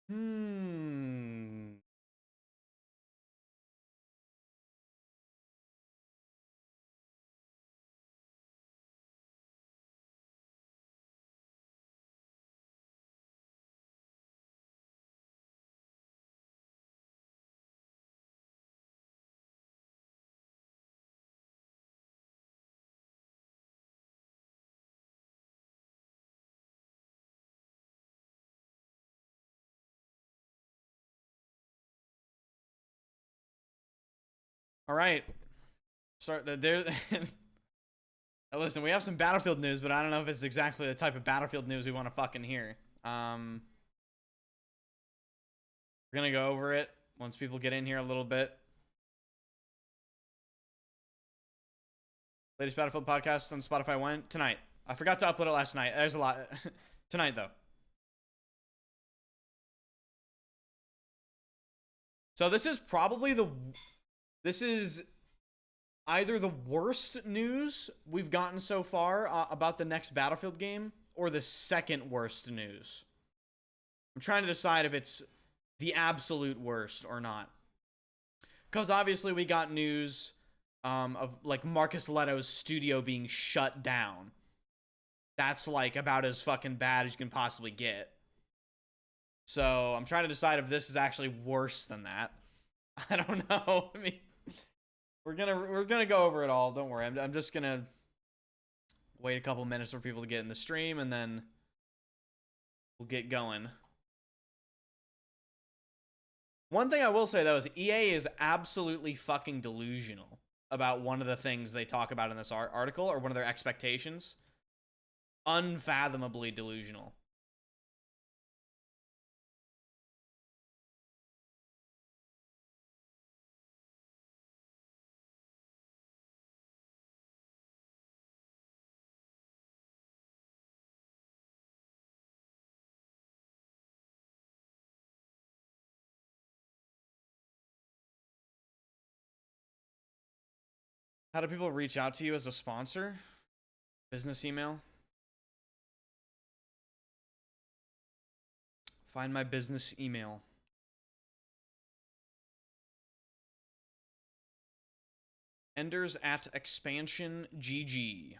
Hmm. All right. Start there. Listen, we have some Battlefield news, but I don't know if it's exactly the type of Battlefield news we want to fucking hear. We're gonna go over it once people get in here a little bit. Latest Battlefield podcast on Spotify when? Tonight. I forgot to upload it last night. There's a lot. Tonight, though. So this is probably this is either the worst news we've gotten so far about the next Battlefield game, or the second worst news. I'm trying to decide if it's the absolute worst or not. Because obviously we got news of like Marcus Leto's studio being shut down. That's like about as fucking bad as you can possibly get. So I'm trying to decide if this is actually worse than that. I don't know. I mean, we're gonna go over it all. Don't worry. I'm just gonna wait a couple minutes for people to get in the stream, and then we'll get going. One thing I will say though is EA is absolutely fucking delusional about one of the things they talk about in this article, or one of their expectations. Unfathomably delusional. How do people reach out to you as a sponsor? Business email? Find my business email. Enders at Expansion GG.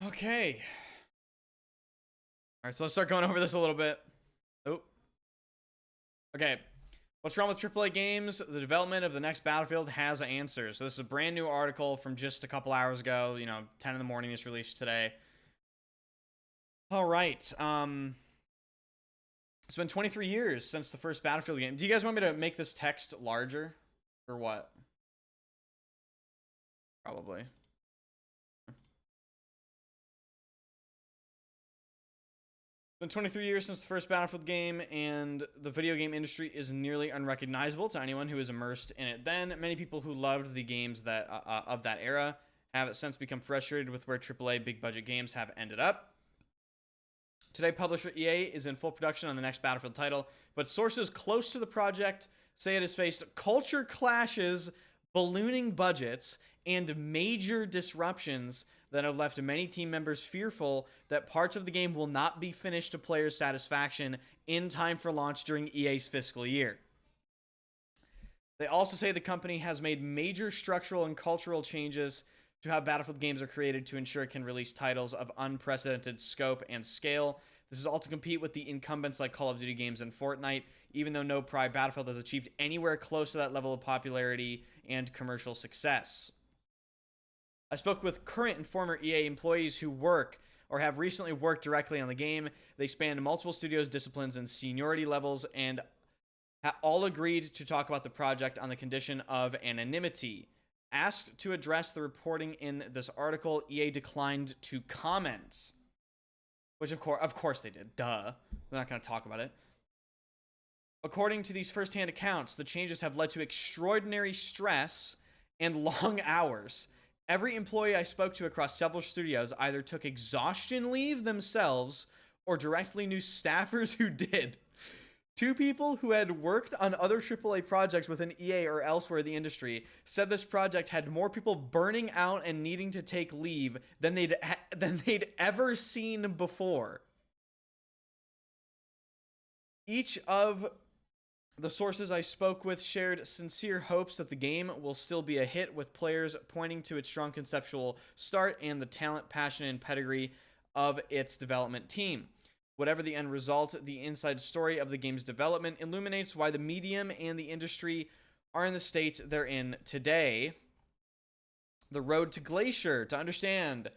Okay. All right, so let's start going over this a little bit. Oh. Okay. What's wrong with AAA games? The development of the next Battlefield has answers. So this is a brand new article from just a couple hours ago. 10 in the morning. It's released today. All right. It's been 23 years since the first Battlefield game. Do you guys want me to make this text larger, or what? Probably. It's been 23 years since the first Battlefield game, and the video game industry is nearly unrecognizable to anyone who is immersed in it. Then, many people who loved the games of that era have since become frustrated with where AAA big-budget games have ended up. Today, publisher EA is in full production on the next Battlefield title, but sources close to the project say it has faced culture clashes, ballooning budgets, and major disruptions that have left many team members fearful that parts of the game will not be finished to players' satisfaction in time for launch during EA's fiscal year. They also say the company has made major structural and cultural changes to how Battlefield games are created to ensure it can release titles of unprecedented scope and scale. This is all to compete with the incumbents like Call of Duty games and Fortnite, even though no prior Battlefield has achieved anywhere close to that level of popularity and commercial success. I spoke with current and former EA employees who work or have recently worked directly on the game. They span multiple studios, disciplines, and seniority levels, and all agreed to talk about the project on the condition of anonymity. Asked to address the reporting in this article, EA declined to comment. Which, of course they did. Duh. They're not going to talk about it. According to these first-hand accounts, the changes have led to extraordinary stress and long hours. Every employee I spoke to across several studios either took exhaustion leave themselves or directly knew staffers who did. Two people who had worked on other AAA projects within EA or elsewhere in the industry said this project had more people burning out and needing to take leave than they'd ever seen before. Each of the sources I spoke with shared sincere hopes that the game will still be a hit, with players pointing to its strong conceptual start and the talent, passion, and pedigree of its development team. Whatever the end result, the inside story of the game's development illuminates why the medium and the industry are in the state they're in today. The road to Glacier. To understand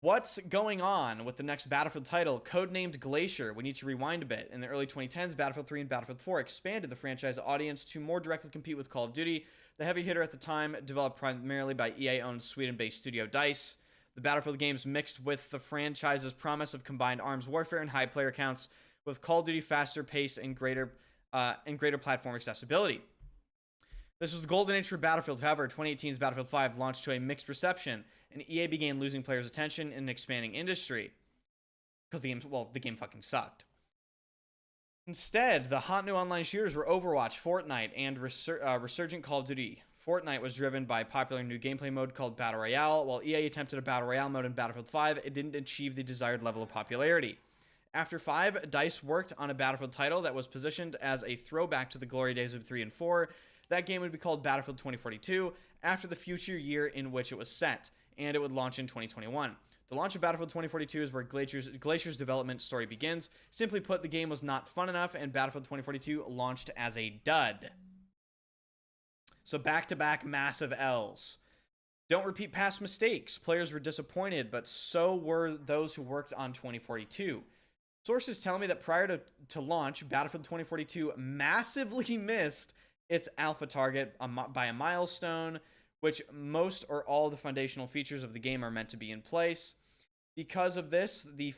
what's going on with the next Battlefield title, codenamed Glacier, we need to rewind a bit. In the early 2010s, Battlefield 3 and Battlefield 4 expanded the franchise audience to more directly compete with Call of Duty. The heavy hitter at the time, developed primarily by EA-owned Sweden-based studio DICE. The Battlefield games mixed with the franchise's promise of combined arms warfare and high player counts, with Call of Duty faster pace and greater platform accessibility. This was the golden age for Battlefield. However, 2018's Battlefield 5 launched to a mixed reception, and EA began losing players' attention in an expanding industry. Because the game fucking sucked. Instead, the hot new online shooters were Overwatch, Fortnite, and resurgent Call of Duty. Fortnite was driven by a popular new gameplay mode called Battle Royale. While EA attempted a Battle Royale mode in Battlefield 5, it didn't achieve the desired level of popularity. After 5, DICE worked on a Battlefield title that was positioned as a throwback to the glory days of 3 and 4. That game would be called Battlefield 2042, after the future year in which it was set, and it would launch in 2021. The launch of Battlefield 2042 is where Glacier's development story begins. Simply put, the game was not fun enough, and Battlefield 2042 launched as a dud. So back-to-back massive L's. Don't repeat past mistakes. Players were disappointed, but so were those who worked on 2042. Sources tell me that prior to launch, Battlefield 2042 massively missed its alpha target by a milestone, which most or all the foundational features of the game are meant to be in place. Because of this, the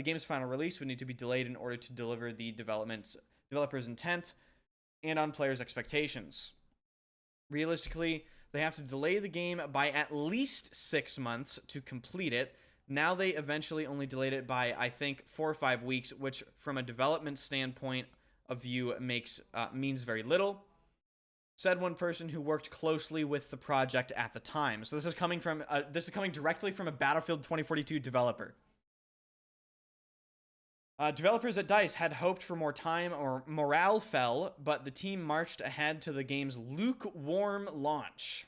game's final release would need to be delayed in order to deliver the developer's intent and on players' expectations. Realistically, they have to delay the game by at least 6 months to complete it. Now they eventually only delayed it by, I think, 4 or 5 weeks, which from a development standpoint of view means very little. Said one person who worked closely with the project at the time. So this is coming directly from a Battlefield 2042 developer. Developers at DICE had hoped for more time, or morale fell, but the team marched ahead to the game's lukewarm launch.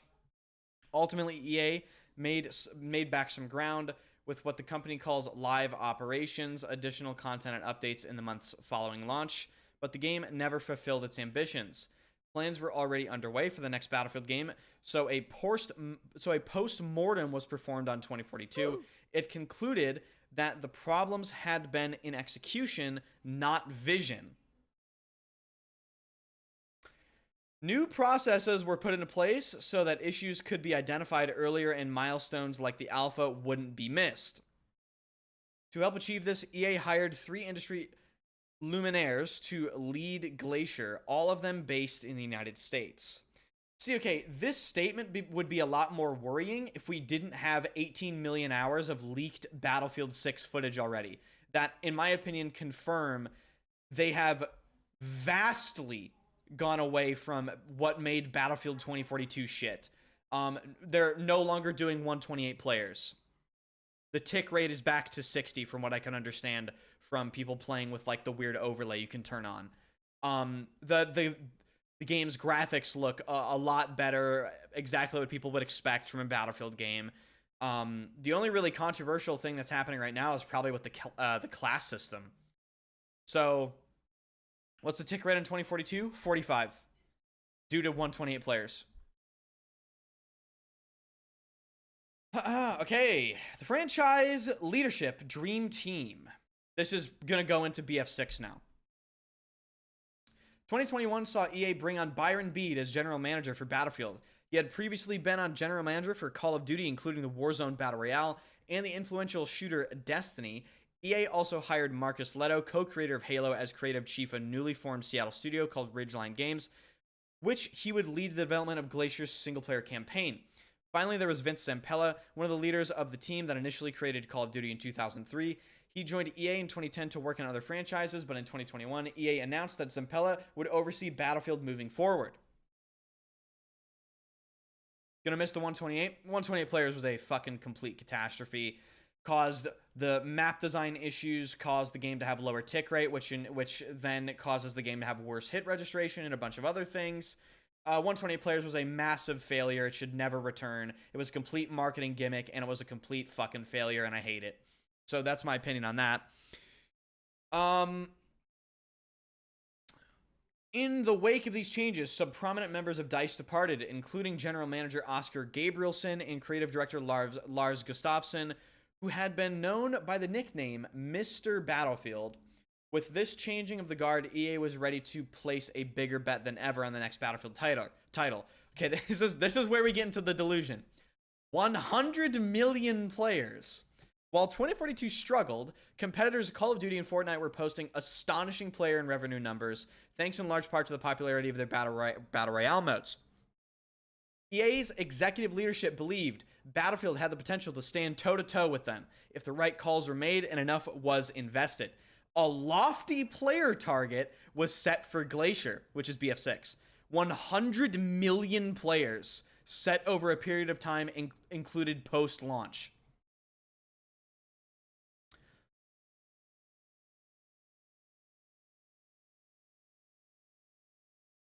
Ultimately, EA made back some ground with what the company calls live operations, additional content and updates in the months following launch, but the game never fulfilled its ambitions. Plans were already underway for the next Battlefield game, so a post-mortem was performed on 2042. It concluded that the problems had been in execution, not vision. New processes were put into place so that issues could be identified earlier and milestones like the alpha wouldn't be missed. To help achieve this, EA hired 3 industry luminaires to lead Glacier, all of them based in the United States. See, okay, this statement would be a lot more worrying if we didn't have 18 million hours of leaked Battlefield 6 footage already. That, in my opinion, confirm they have vastly gone away from what made Battlefield 2042 shit. They're no longer doing 128 players. The tick rate is back to 60 from what I can understand from people playing with like the weird overlay you can turn on. The game's graphics look a lot better, exactly what people would expect from a Battlefield game. The only really controversial thing that's happening right now is probably with the class system. So, what's the tick rate in 2042? 45, due to 128 players. Okay, the franchise leadership dream team. This is gonna go into BF6 now. 2021 saw EA bring on Byron Beed as general manager for Battlefield. He had previously been on general manager for Call of Duty, including the Warzone Battle Royale and the influential shooter Destiny. EA also hired Marcus Leto, co-creator of Halo, as creative chief of a newly formed Seattle studio called Ridgeline Games, which he would lead the development of Glacier's single-player campaign. Finally, there was Vince Zampella, one of the leaders of the team that initially created Call of Duty in 2003. He joined EA in 2010 to work on other franchises, but in 2021, EA announced that Zampella would oversee Battlefield moving forward. Gonna miss the 128? 128 players was a fucking complete catastrophe. Caused the map design issues, caused the game to have lower tick rate, which then causes the game to have worse hit registration and a bunch of other things. 128 players was a massive failure. It should never return. It was a complete marketing gimmick, and it was a complete fucking failure, and I hate it. So that's my opinion on that. In the wake of these changes, some prominent members of DICE departed, including general manager Oscar Gabrielson and creative director Lars Gustafsson, who had been known by the nickname Mr. Battlefield. With this changing of the guard, EA was ready to place a bigger bet than ever on the next Battlefield title. Okay, this is where we get into the delusion. 100 million players. While 2042 struggled, competitors Call of Duty and Fortnite were posting astonishing player and revenue numbers, thanks in large part to the popularity of their Battle Royale modes. EA's executive leadership believed Battlefield had the potential to stand toe-to-toe with them if the right calls were made and enough was invested. A lofty player target was set for Glacier, which is BF6. 100 million players set over a period of time included post-launch.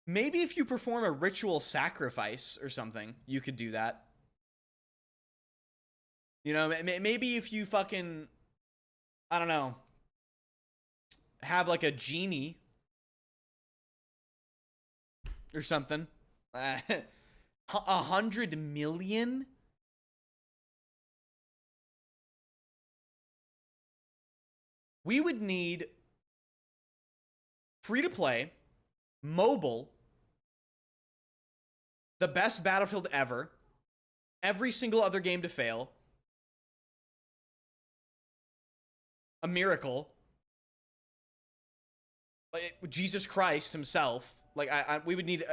Maybe if you perform a ritual sacrifice or something, you could do that. You know, maybe if you fucking, I don't know, have like a genie or something. 100 million? We would need free-to-play, mobile, the best Battlefield ever, every single other game to fail, a miracle, Jesus Christ himself. Like, we would need...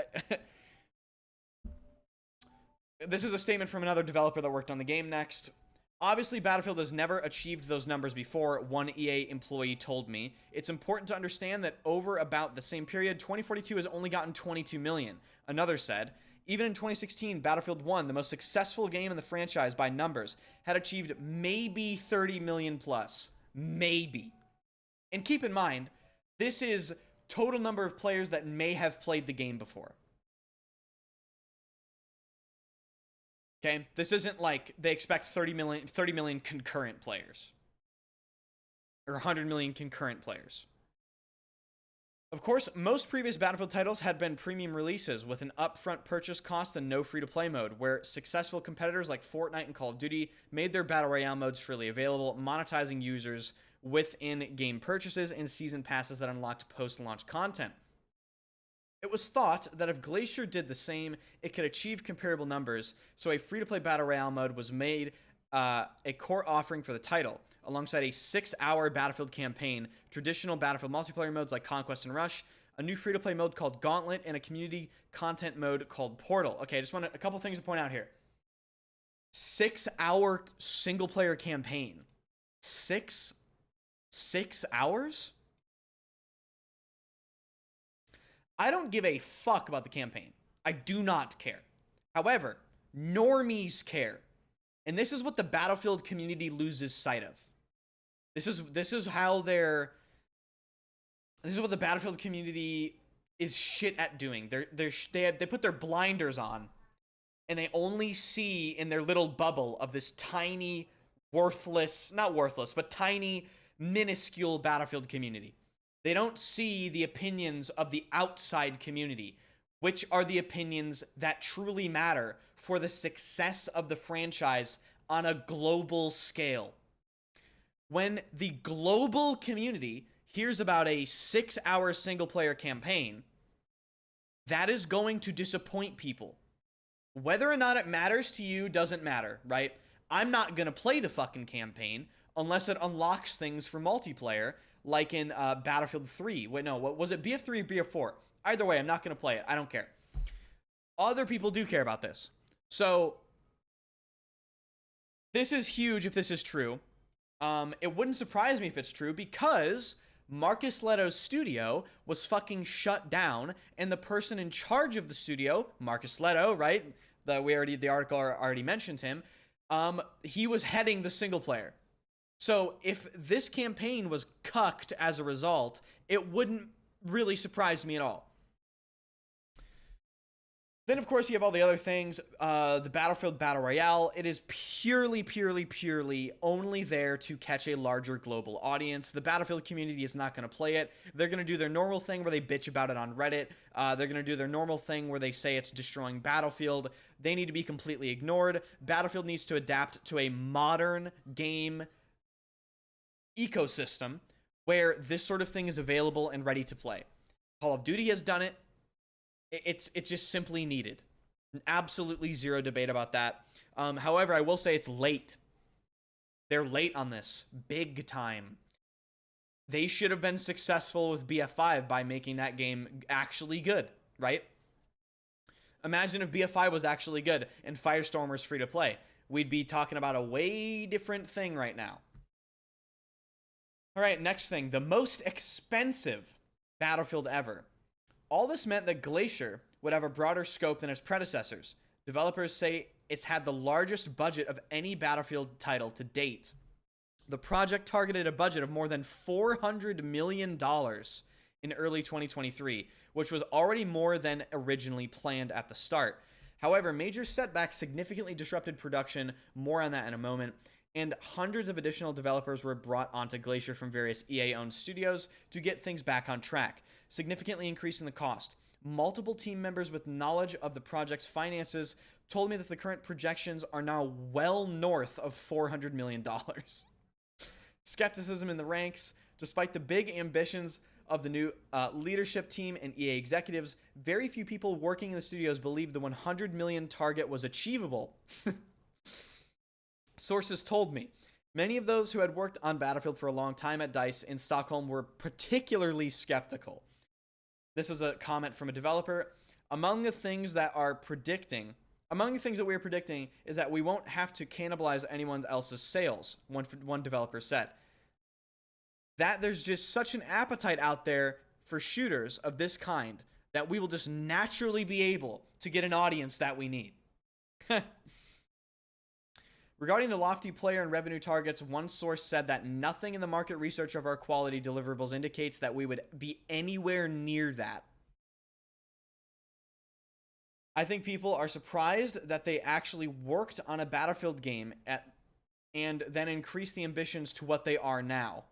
This is a statement from another developer that worked on the game next. Obviously, Battlefield has never achieved those numbers before, one EA employee told me. It's important to understand that over about the same period, 2042 has only gotten 22 million. Another said, even in 2016, Battlefield 1, the most successful game in the franchise by numbers, had achieved maybe 30 million plus. Maybe. And keep in mind, this is total number of players that may have played the game before. Okay, this isn't like they expect 30 million concurrent players. Or 100 million concurrent players. Of course, most previous Battlefield titles had been premium releases with an upfront purchase cost and no free-to-play mode, where successful competitors like Fortnite and Call of Duty made their Battle Royale modes freely available, monetizing users with in-game purchases and season passes that unlocked post-launch content. It was thought that if Glacier did the same, it could achieve comparable numbers, so a free-to-play Battle Royale mode was made a core offering for the title, alongside a 6-hour Battlefield campaign, traditional Battlefield multiplayer modes like Conquest and Rush, a new free-to-play mode called Gauntlet, and a community content mode called Portal. Okay, I just want a couple things to point out here. 6-hour single-player campaign. 6 hours? I don't give a fuck about the campaign. I do not care. However, normies care. And this is what the Battlefield community loses sight of. This is what the Battlefield community is shit at doing. They put their blinders on and they only see in their little bubble of this tiny, not worthless, but tiny, minuscule Battlefield community. They don't see the opinions of the outside community, which are the opinions that truly matter for the success of the franchise on a global scale. When the global community hears about a 6-hour single-player campaign, that is going to disappoint people. Whether or not it matters to you doesn't matter, right? I'm not going to play the fucking campaign. unless it unlocks things for multiplayer, like in Battlefield 3. Wait, no, what was it, BF3 or BF4? Either way, I'm not going to play it. I don't care. Other people do care about this. So this is huge if this is true. It wouldn't surprise me if it's true, because Marcus Leto's studio was fucking shut down, and the person in charge of the studio, Marcus Leto, right? The article already mentioned him. He was heading the single player. So if this campaign was cucked as a result, it wouldn't really surprise me at all. Then, of course, you have all the other things. The Battlefield Battle Royale, it is purely only there to catch a larger global audience. The Battlefield community is not going to play it. They're going to do their normal thing where they bitch about it on Reddit. They're going to do their normal thing where they say it's destroying Battlefield. They need to be completely ignored. Battlefield needs to adapt to a modern game ecosystem where this sort of thing is available and ready to play. Call of Duty has done it. It's just simply needed. Absolutely zero debate about that. However, I will say it's late. They're late on this. Big time. They should have been successful with BF5 by making that game actually good, right? Imagine if BF5 was actually good and Firestorm was free to play. We'd be talking about a way different thing right now. All right, next thing. The most expensive Battlefield ever. All this meant that Glacier would have a broader scope than its predecessors. Developers say it's had the largest budget of any Battlefield title to date. The project targeted a budget of more than $400 million in early 2023, which was already more than originally planned at the start. However, major setbacks significantly disrupted production, more on that in a moment, and hundreds of additional developers were brought onto Glacier from various EA-owned studios to get things back on track, significantly increasing the cost. Multiple team members with knowledge of the project's finances told me that the current projections are now well north of $400 million. Skepticism in the ranks. Despite the big ambitions of the new leadership team and EA executives, very few people working in the studios believed the 100 million target was achievable. Sources told me. Many of those who had worked on Battlefield for a long time at DICE in Stockholm were particularly skeptical. This is a comment from a developer. Among the things that we are predicting is that we won't have to cannibalize anyone else's sales, one developer said. That there's just such an appetite out there for shooters of this kind that we will just naturally be able to get an audience that we need. Regarding the lofty player and revenue targets, one source said that nothing in the market research of our quality deliverables indicates that we would be anywhere near that. I think people are surprised that they actually worked on a Battlefield game and then increased the ambitions to what they are now.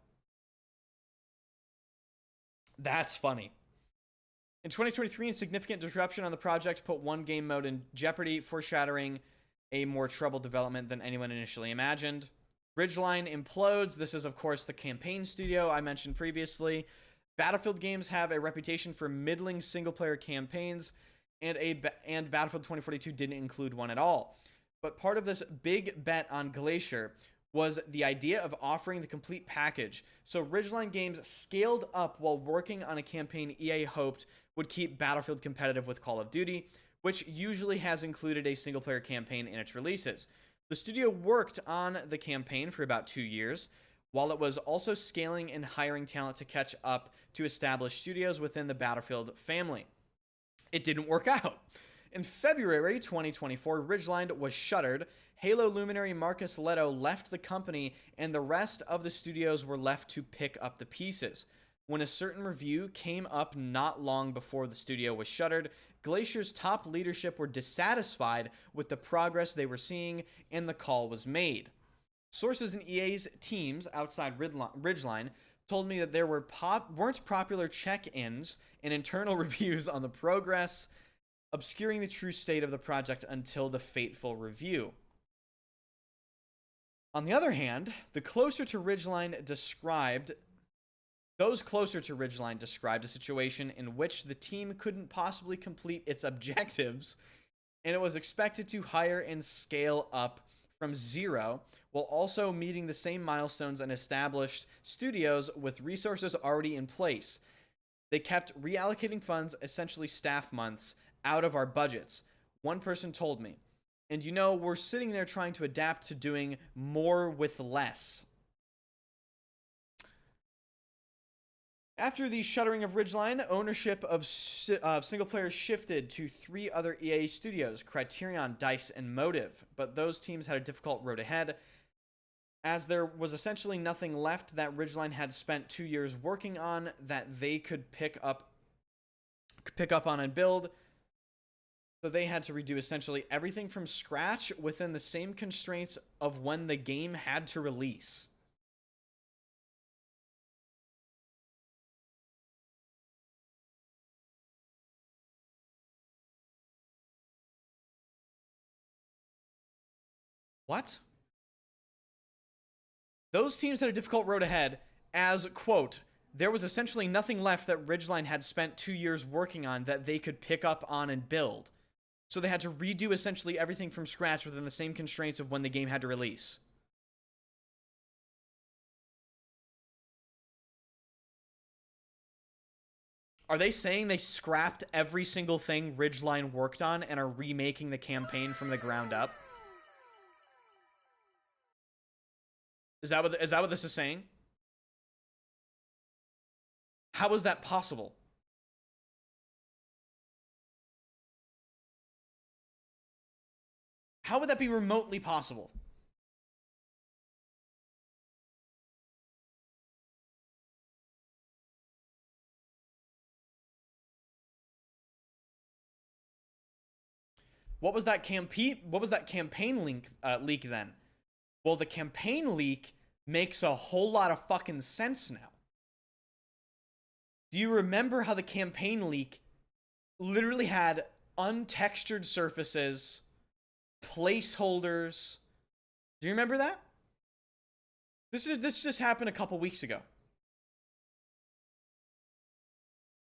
That's funny. In 2023, a significant disruption on the project put one game mode in jeopardy, foreshadowing a more troubled development than anyone initially imagined. Ridgeline implodes. This is, of course, the campaign studio I mentioned previously. Battlefield games have a reputation for middling single-player campaigns, and Battlefield 2042 didn't include one at all. But part of this big bet on Glacier was the idea of offering the complete package. So Ridgeline Games scaled up while working on a campaign EA hoped would keep Battlefield competitive with Call of Duty, which usually has included a single-player campaign in its releases. The studio worked on the campaign for about 2 years, while it was also scaling and hiring talent to catch up to established studios within the Battlefield family. It didn't work out. In February 2024, Ridgeline was shuttered. Halo luminary Marcus Leto left the company, and the rest of the studios were left to pick up the pieces. When a certain review came up not long before the studio was shuttered, Glacier's top leadership were dissatisfied with the progress they were seeing, and the call was made. Sources in EA's teams outside Ridgeline told me that there weren't popular check-ins and internal reviews on the progress, obscuring the true state of the project until the fateful review. On the other hand, those closer to Ridgeline described a situation in which the team couldn't possibly complete its objectives, and it was expected to hire and scale up from zero, while also meeting the same milestones and established studios with resources already in place. They kept reallocating funds, essentially staff months, out of our budgets. One person told me. And you know, we're sitting there trying to adapt to doing more with less. After the shuttering of Ridgeline, ownership of single players shifted to 3 other EA studios, Criterion, DICE, and Motive, but those teams had a difficult road ahead, as there was essentially nothing left that Ridgeline had spent 2 years working on that they could pick up on and build. So they had to redo essentially everything from scratch within the same constraints of when the game had to release. What? Those teams had a difficult road ahead as, quote, there was essentially nothing left that Ridgeline had spent 2 years working on that they could pick up on and build. So they had to redo essentially everything from scratch within the same constraints of when the game had to release. Are they saying they scrapped every single thing Ridgeline worked on and are remaking the campaign from the ground up? Is that what this is saying? How is that possible? How would that be remotely possible? What was that campaign leak then? Well, the campaign leak makes a whole lot of fucking sense now. Do you remember how the campaign leak literally had untextured surfaces, placeholders? Do you remember that? This just happened a couple weeks ago.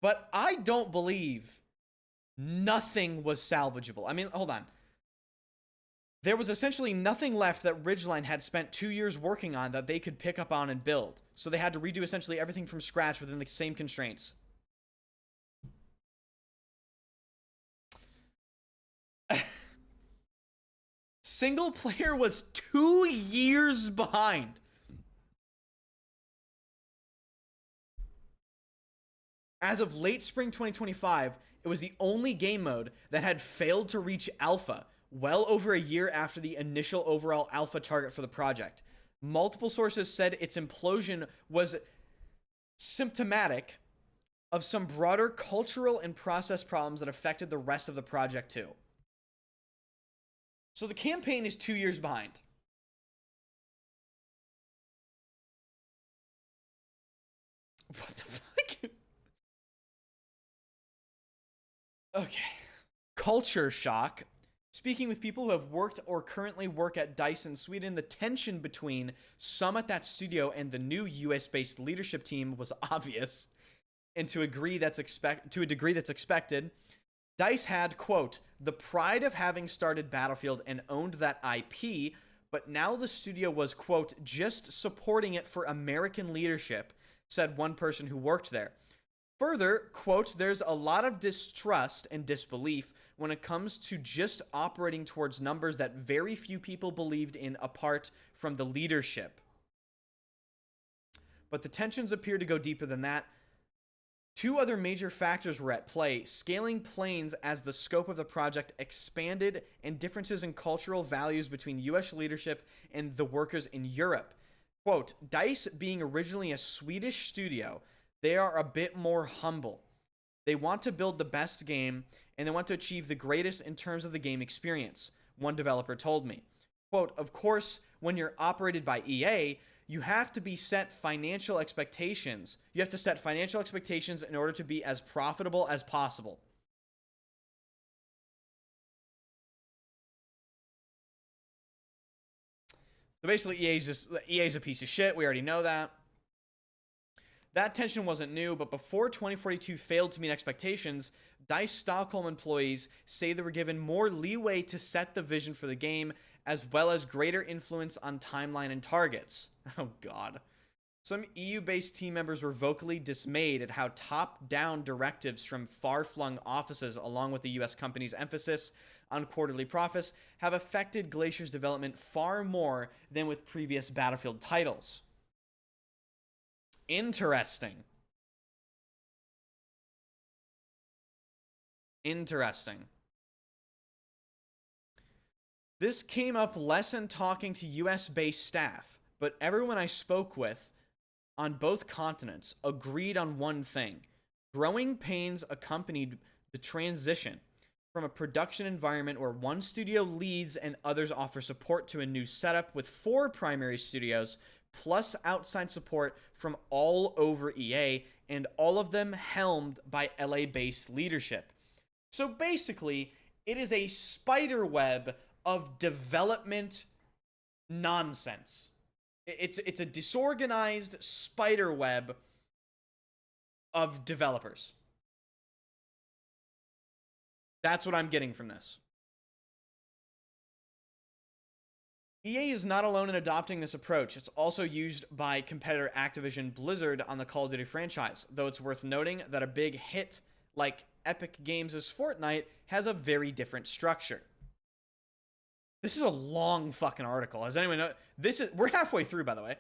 But I don't believe nothing was salvageable. I mean, hold on. There was essentially nothing left that Ridgeline had spent 2 years working on that they could pick up on and build. So they had to redo essentially everything from scratch within the same constraints. Single player was 2 years behind. As of late spring 2025, it was the only game mode that had failed to reach alpha, well over a year after the initial overall alpha target for the project. Multiple sources said its implosion was symptomatic of some broader cultural and process problems that affected the rest of the project too. So the campaign is 2 years behind. What the fuck? Okay. Culture shock. Speaking with people who have worked or currently work at DICE in Sweden, the tension between some at that studio and the new US-based leadership team was obvious, and to a degree that's expected. DICE had, quote, the pride of having started Battlefield and owned that IP, but now the studio was, quote, just supporting it for American leadership, said one person who worked there. Further, quote, there's a lot of distrust and disbelief when it comes to just operating towards numbers that very few people believed in apart from the leadership. But the tensions appear to go deeper than that. 2 other major factors were at play: scaling planes as the scope of the project expanded and differences in cultural values between US leadership and the workers in Europe. Quote, DICE being originally a Swedish studio, they are a bit more humble. They want to build the best game, and they want to achieve the greatest in terms of the game experience, one developer told me. Quote, of course, when you're operated by EA, you have to set financial expectations. You have to set financial expectations in order to be as profitable as possible. So basically, EA's a piece of shit. We already know that. That tension wasn't new, but before 2042 failed to meet expectations, DICE Stockholm employees say they were given more leeway to set the vision for the game, as well as greater influence on timeline and targets. Oh god. Some EU-based team members were vocally dismayed at how top-down directives from far-flung offices, along with the US company's emphasis on quarterly profits, have affected Glacier's development far more than with previous Battlefield titles. Interesting. This came up less in talking to US-based staff, but everyone I spoke with on both continents agreed on one thing. Growing pains accompanied the transition from a production environment where one studio leads and others offer support to a new setup with 4 primary studios, plus outside support from all over EA, and all of them helmed by LA-based leadership. So basically, it is a spider web of development nonsense. It's a disorganized spider web of developers. That's what I'm getting from this. EA is not alone in adopting this approach. It's also used by competitor Activision Blizzard on the Call of Duty franchise, though it's worth noting that a big hit like Epic Games' Fortnite has a very different structure. This is a long fucking article. Has anyone know? We're halfway through, by the way.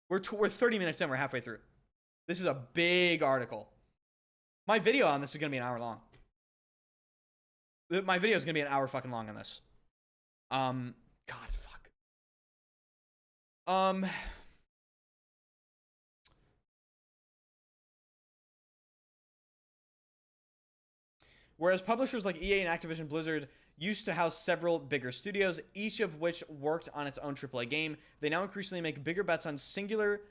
We're 30 minutes in. We're halfway through. This is a big article. My video on this is gonna be an hour long. My video is gonna be an hour fucking long on this. God, fuck. Whereas publishers like EA and Activision Blizzard used to house several bigger studios, each of which worked on its own AAA game, they now increasingly make bigger bets on singular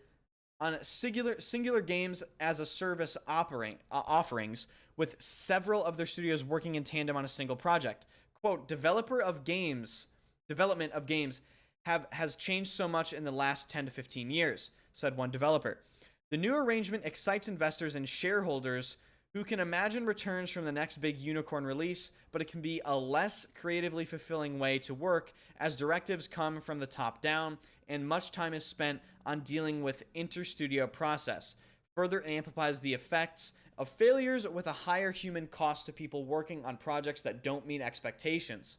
games as a service offerings, with several of their studios working in tandem on a single project. Quote, development of games has changed so much in the last 10 to 15 years, said one developer. The new arrangement excites investors and shareholders who can imagine returns from the next big unicorn release, but it can be a less creatively fulfilling way to work as directives come from the top down and much time is spent on dealing with inter-studio process. Further, it amplifies the effects of failures with a higher human cost to people working on projects that don't meet expectations.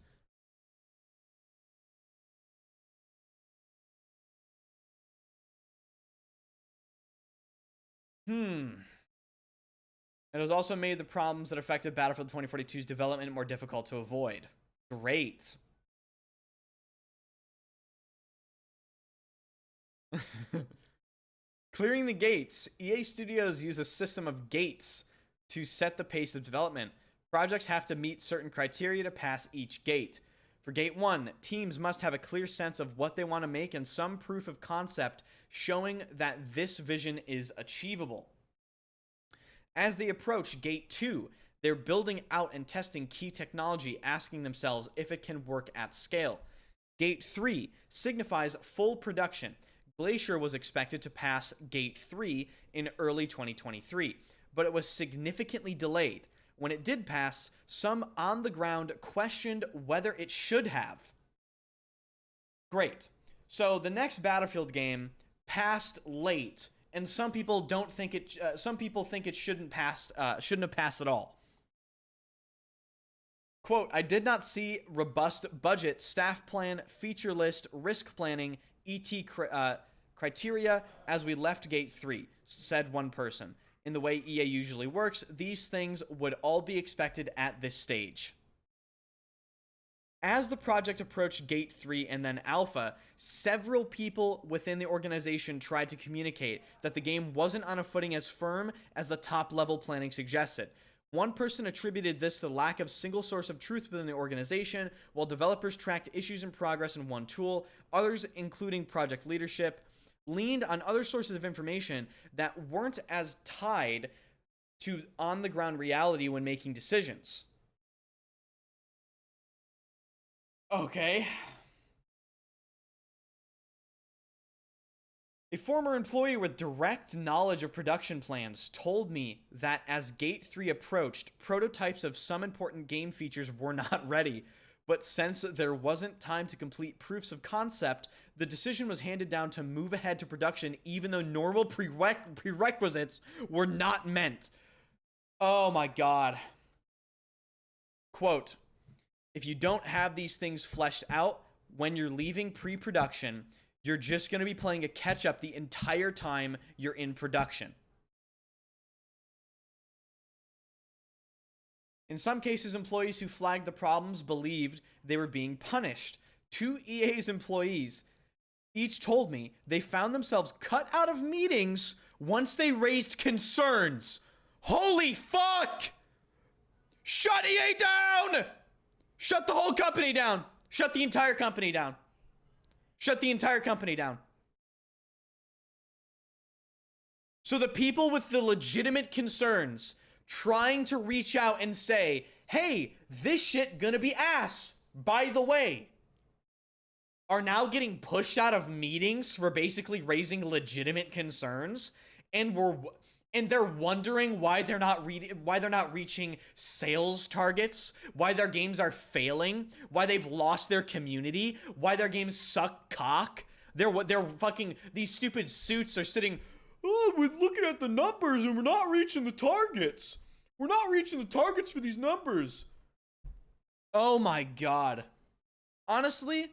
It has also made the problems that affected Battlefield 2042's development more difficult to avoid. Great. Clearing the gates. EA Studios use a system of gates to set the pace of development. Projects have to meet certain criteria to pass each gate. For Gate 1, teams must have a clear sense of what they want to make and some proof of concept showing that this vision is achievable. As they approach Gate 2, they're building out and testing key technology, asking themselves if it can work at scale. Gate 3 signifies full production. Glacier was expected to pass Gate 3 in early 2023, but it was significantly delayed. When it did pass, some on the ground questioned whether it should have. Great. So the next Battlefield game passed late, and some people don't think it. Some people think it shouldn't have passed at all. Quote: I did not see robust budget, staff plan, feature list, risk planning, ET criteria as we left Gate 3, said one person. In the way EA usually works, these things would all be expected at this stage. As the project approached Gate 3 and then Alpha, several people within the organization tried to communicate that the game wasn't on a footing as firm as the top-level planning suggested. One person attributed this to the lack of single source of truth within the organization, while developers tracked issues in progress in one tool. Others, including project leadership, leaned on other sources of information that weren't as tied to on-the-ground reality when making decisions. Okay. A former employee with direct knowledge of production plans told me that as Gate 3 approached, prototypes of some important game features were not ready, but since there wasn't time to complete proofs of concept, the decision was handed down to move ahead to production even though normal prerequisites were not met. Oh my god. Quote, if you don't have these things fleshed out when you're leaving pre-production, you're just going to be playing a catch-up the entire time you're in production. In some cases, employees who flagged the problems believed they were being punished. 2 EA's employees each told me they found themselves cut out of meetings once they raised concerns. Holy fuck! Shut EA down! Shut the whole company down! Shut the entire company down. Shut the entire company down. So the people with the legitimate concerns trying to reach out and say, hey, this shit gonna be ass, by the way, are now getting pushed out of meetings for basically raising legitimate concerns, and they're wondering why they're not reaching sales targets, why their games are failing, why they've lost their community, why their games suck cock. They're fucking, these stupid suits are sitting, oh, we're looking at the numbers and we're not reaching the targets. We're not reaching the targets for these numbers. Oh my god. Honestly,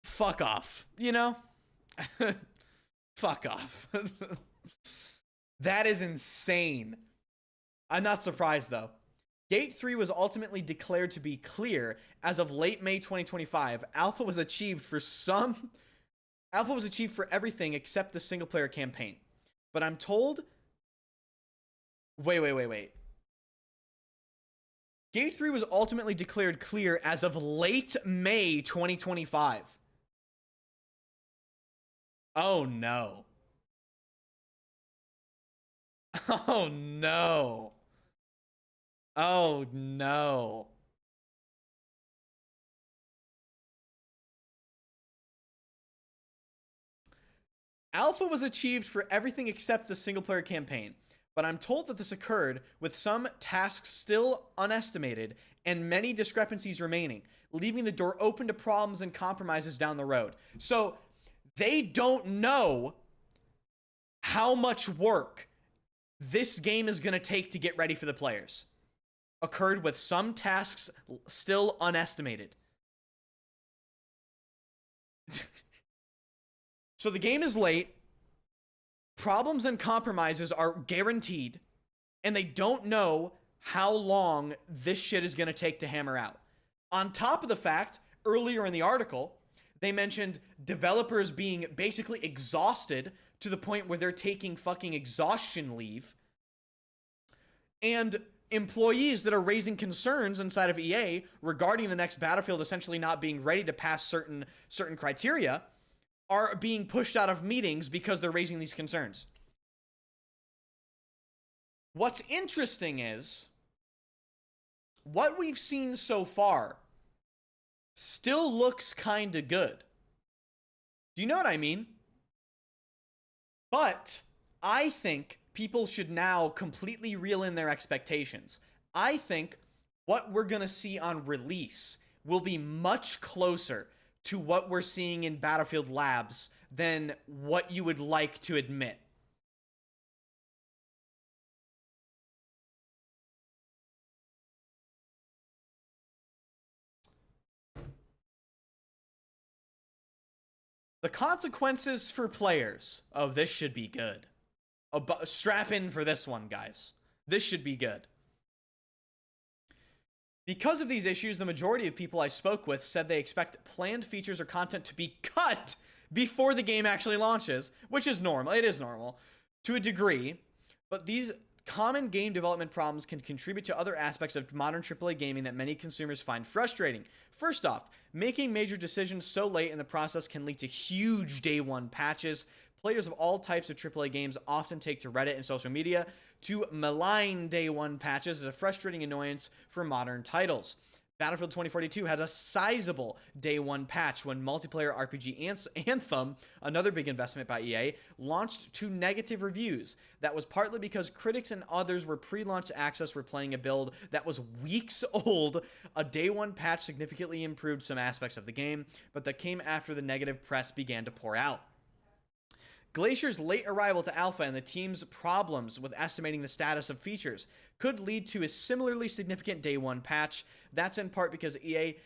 fuck off, you know? Fuck off. That is insane. I'm not surprised though. Gate 3 was ultimately declared to be clear as of late May 2025. Alpha was achieved for everything except the single player campaign. But I'm told, wait. Gate 3 was ultimately declared clear as of late May 2025. Oh no. Oh no. Oh no. Alpha was achieved for everything except the single player campaign, but I'm told that this occurred with some tasks still unestimated and many discrepancies remaining, leaving the door open to problems and compromises down the road. So they don't know how much work this game is going to take to get ready for the players. Occurred with some tasks still unestimated. So the game is late. Problems and compromises are guaranteed. And they don't know how long this shit is going to take to hammer out. On top of the fact, earlier in the article, they mentioned developers being basically exhausted to the point where they're taking fucking exhaustion leave. And employees that are raising concerns inside of EA regarding the next Battlefield essentially not being ready to pass certain criteria are being pushed out of meetings because they're raising these concerns. What's interesting is what we've seen so far still looks kind of good. Do you know what I mean? But I think people should now completely reel in their expectations. I think what we're going to see on release will be much closer to what we're seeing in Battlefield Labs than what you would like to admit. The consequences for players. Oh, this should be good. Strap in for this one, guys. This should be good. Because of these issues, the majority of people I spoke with said they expect planned features or content to be cut before the game actually launches, which is normal. It is normal to a degree, but these common game development problems can contribute to other aspects of modern AAA gaming that many consumers find frustrating. First off, making major decisions so late in the process can lead to huge day one patches. Players of all types of AAA games often take to Reddit and social media to malign day one patches as a frustrating annoyance for modern titles. Battlefield 2042 had a sizable day one patch when multiplayer RPG Anthem, another big investment by EA, launched to negative reviews. That was partly because critics and others were pre-launch access were playing a build that was weeks old. A day one patch significantly improved some aspects of the game, but that came after the negative press began to pour out. Glacier's late arrival to Alpha and the team's problems with estimating the status of features could lead to a similarly significant day one patch. That's in part because EA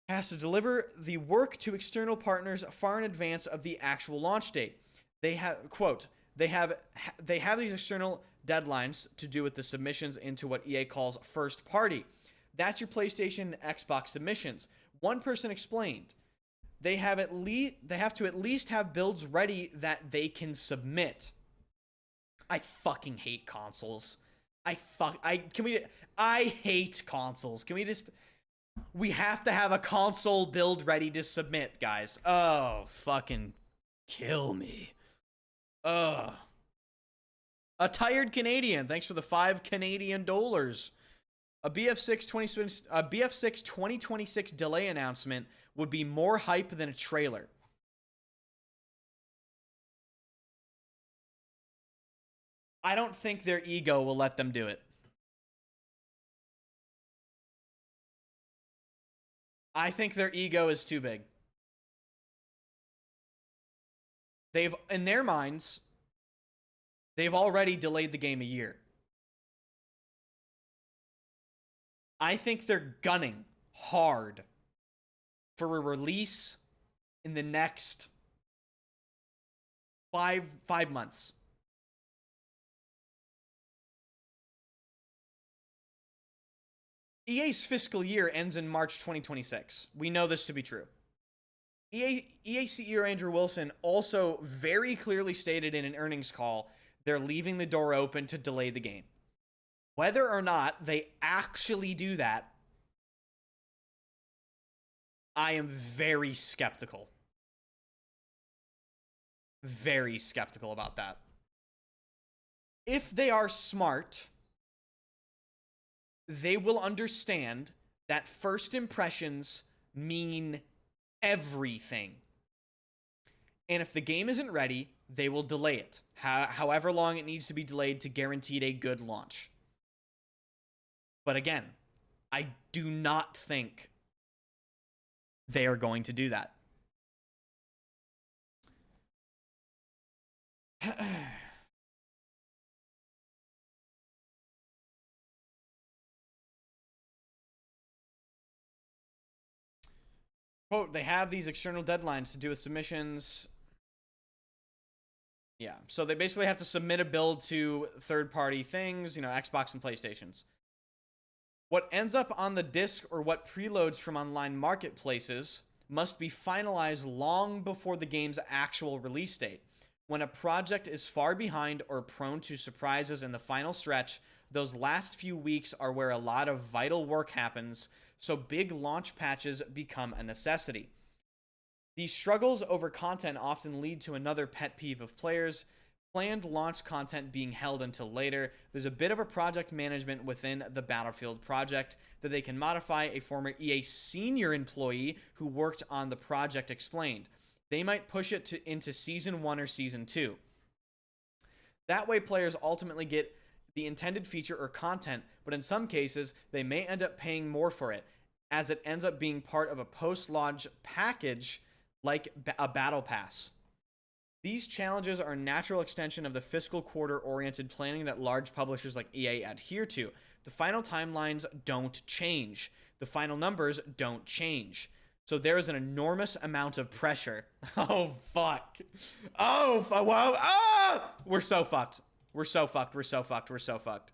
has to deliver the work to external partners far in advance of the actual launch date. They have, quote, they have these external deadlines to do with the submissions into what EA calls first party. That's your PlayStation and Xbox submissions. One person explained, they have to at least have builds ready that they can submit. I fucking hate consoles. I hate consoles. We have to have a console build ready to submit, guys. Oh, fucking kill me. Ugh. A tired Canadian, thanks for the $5 Canadian. A BF6 2026 delay announcement would be more hype than a trailer. I don't think their ego will let them do it. I think their ego is too big. In their minds, they've already delayed the game a year. I think they're gunning hard for a release in the next five months. EA's fiscal year ends in March 2026. We know this to be true. EA CEO Andrew Wilson also very clearly stated in an earnings call they're leaving the door open to delay the game. Whether or not they actually do that, I am very skeptical. Very skeptical about that. If they are smart, they will understand that first impressions mean everything. And if the game isn't ready, they will delay it, however long it needs to be delayed to guarantee a good launch. But again, I do not think they are going to do that. Quote, they have these external deadlines to do with submissions. Yeah, so they basically have to submit a build to third-party things, you know, Xbox and PlayStations. What ends up on the disc or what preloads from online marketplaces must be finalized long before the game's actual release date. When a project is far behind or prone to surprises in the final stretch, those last few weeks are where a lot of vital work happens, so big launch patches become a necessity. These struggles over content often lead to another pet peeve of players: planned launch content being held until later. There's a bit of a project management within the Battlefield project that they can modify, a former EA senior employee who worked on the project explained. They might push it into Season 1 or Season 2. That way players ultimately get the intended feature or content, but in some cases, they may end up paying more for it, as it ends up being part of a post-launch package like a battle pass. These challenges are a natural extension of the fiscal quarter-oriented planning that large publishers like EA adhere to. The final timelines don't change. The final numbers don't change. So there is an enormous amount of pressure. Oh, fuck. Oh, wow. Ah! We're so fucked. We're so fucked. We're so fucked. We're so fucked.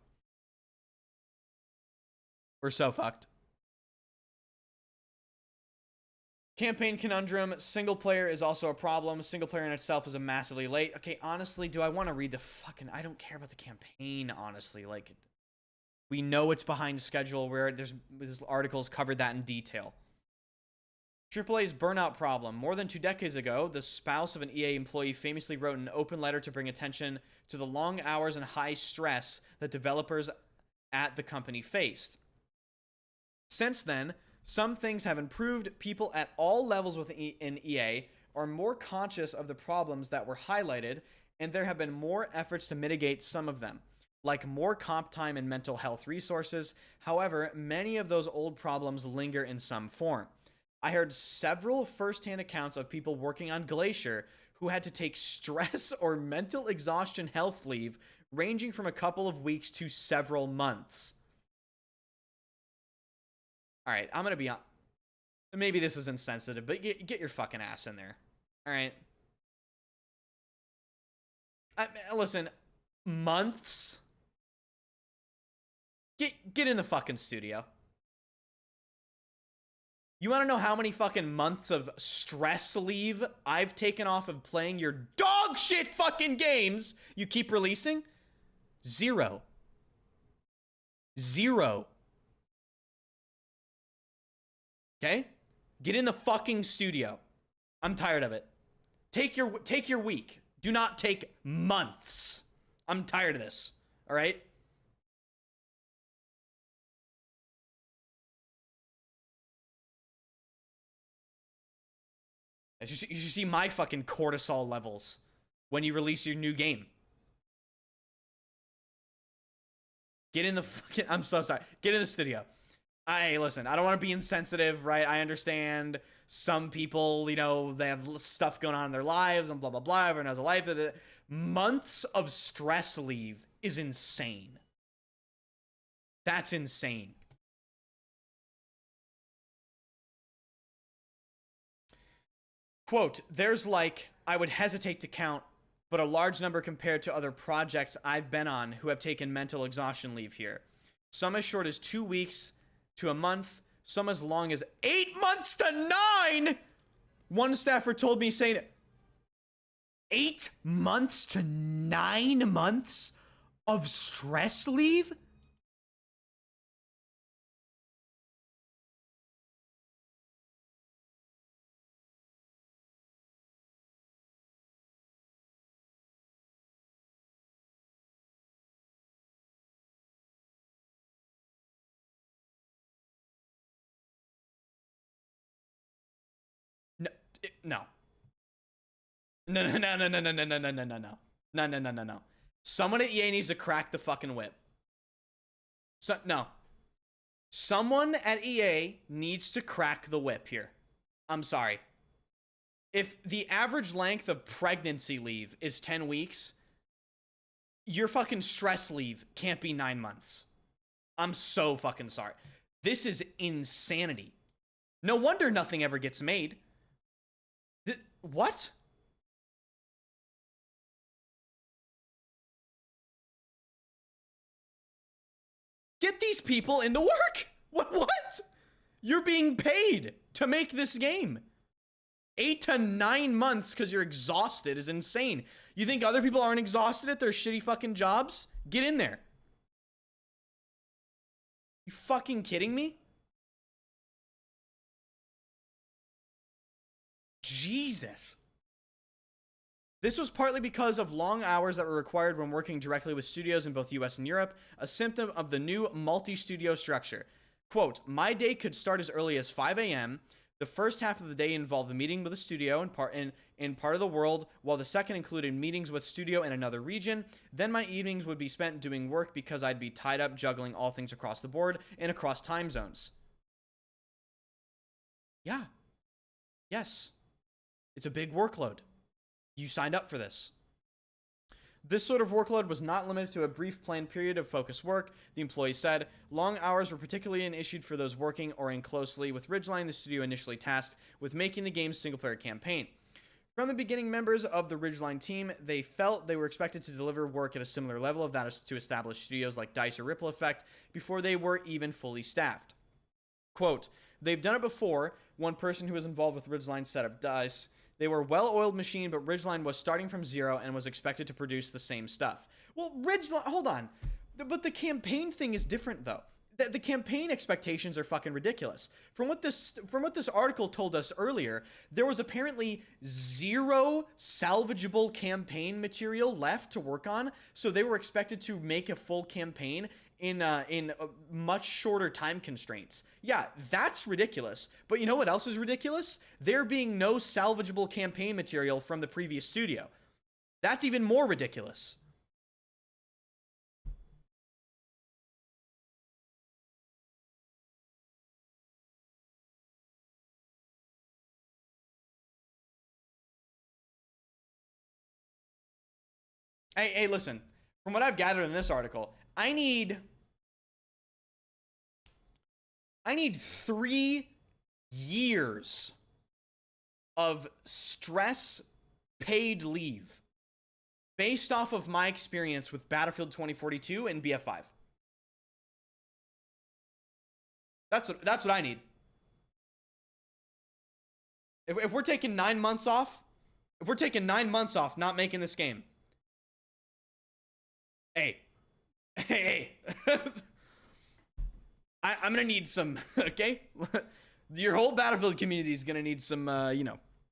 We're so fucked. Campaign conundrum. Single player is also a problem. Single player in itself is a massively late. Okay, honestly, do I want to read the fucking... I don't care about the campaign, honestly. Like, we know it's behind schedule, where there's articles covered that in detail. AAA's burnout problem. More than 2 decades ago, the spouse of an EA employee famously wrote an open letter to bring attention to the long hours and high stress that developers at the company faced. Since then, some things have improved. People at all levels within EA are more conscious of the problems that were highlighted, and there have been more efforts to mitigate some of them, like more comp time and mental health resources. However, many of those old problems linger in some form. I heard several first-hand accounts of people working on Glacier who had to take stress or mental exhaustion health leave ranging from a couple of weeks to several months. All right, I'm going to be on. Maybe this is insensitive, but get your fucking ass in there. All right. Listen, months? Get in the fucking studio. You want to know how many fucking months of stress leave I've taken off of playing your dog shit fucking games you keep releasing? 0. 0. Okay? Get in the fucking studio. I'm tired of it. Take your week. Do not take months. I'm tired of this. All right? You should see my fucking cortisol levels when you release your new game. Get in the fucking... I'm so sorry. Get in the studio. Listen, I don't want to be insensitive, right? I understand some people, you know, they have stuff going on in their lives and blah, blah, blah. Everyone has a life. Months of stress leave is insane. That's insane. Quote, there's like, I would hesitate to count, but a large number compared to other projects I've been on who have taken mental exhaustion leave here. Some as short as 2 weeks to a month, some as long as 8 months to 9. One staffer told me saying that 8 months to 9 months of stress leave? No. No. Someone at EA needs to crack the fucking whip. No. Someone at EA needs to crack the whip here. I'm sorry. If the average length of pregnancy leave is 10 weeks, your fucking stress leave can't be 9 months. I'm so fucking sorry. This is insanity. No wonder nothing ever gets made. What? Get these people into work. What? You're being paid to make this game. 8 to 9 months because you're exhausted is insane. You think other people aren't exhausted at their shitty fucking jobs? Get in there. You fucking kidding me? Jesus. This was partly because of long hours that were required when working directly with studios in both US and Europe, a symptom of the new multi-studio structure. Quote, my day could start as early as 5 a.m. The first half of the day involved a meeting with a studio in part of the world, while the second included meetings with studio in another region. Then my evenings would be spent doing work because I'd be tied up juggling all things across the board and across time zones. Yeah. Yes. It's a big workload. You signed up for this. This sort of workload was not limited to a brief planned period of focused work, the employee said. Long hours were particularly an issue for those working or in closely with Ridgeline, the studio initially tasked with making the game's single-player campaign. From the beginning, members of the Ridgeline team, they felt they were expected to deliver work at a similar level of that as to established studios like DICE or Ripple Effect before they were even fully staffed. Quote, they've done it before. One person who was involved with Ridgeline said of DICE, they were a well-oiled machine, but Ridgeline was starting from zero and was expected to produce the same stuff. Well, Ridgeline, hold on. But the campaign thing is different, though. The campaign expectations are fucking ridiculous. From what this article told us earlier, there was apparently 0 salvageable campaign material left to work on, so they were expected to make a full campaign in much shorter time constraints. Yeah, that's ridiculous. But you know what else is ridiculous? There being no salvageable campaign material from the previous studio. That's even more ridiculous. Hey, listen. From what I've gathered in this article, I need 3 years of stress paid leave based off of my experience with Battlefield 2042 and BF5. That's what I need. If we're taking 9 months off, not making this game. Hey. I'm gonna need some, okay? Your whole Battlefield community is gonna need some,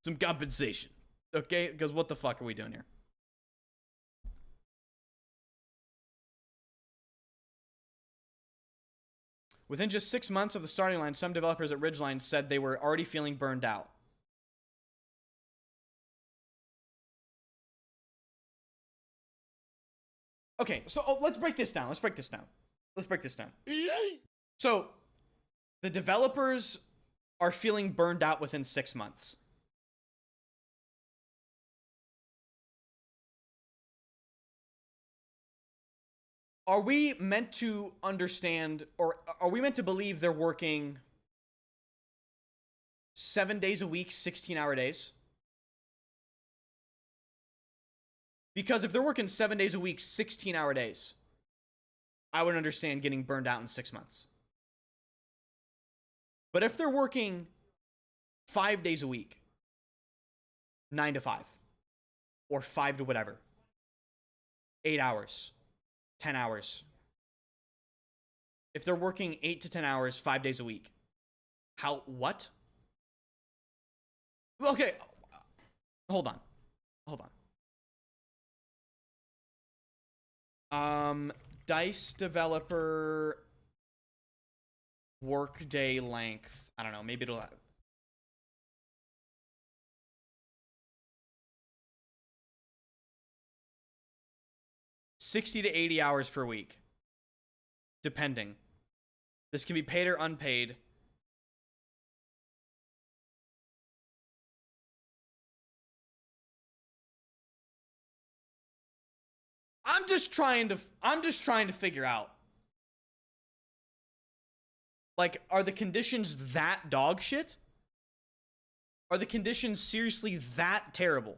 some compensation, okay? Because what the fuck are we doing here? Within just 6 months of the starting line, some developers at Ridgeline said they were already feeling burned out. Okay, so let's break this down. So, the developers are feeling burned out within 6 months. Are we meant to understand, or are we meant to believe they're working 7 days a week, 16-hour days? Because if they're working 7 days a week, 16-hour days, I would understand getting burned out in 6 months. But if they're working 5 days a week, 9 to 5, or 5 to whatever, 8 hours, 10 hours. If they're working 8 to 10 hours, 5 days a week, what? Okay, hold on. DICE developer workday length. I don't know. Maybe it'll have 60 to 80 hours per week, depending. This can be paid or unpaid. I'm just trying to figure out, like, are the conditions that dog shit? Are the conditions seriously that terrible?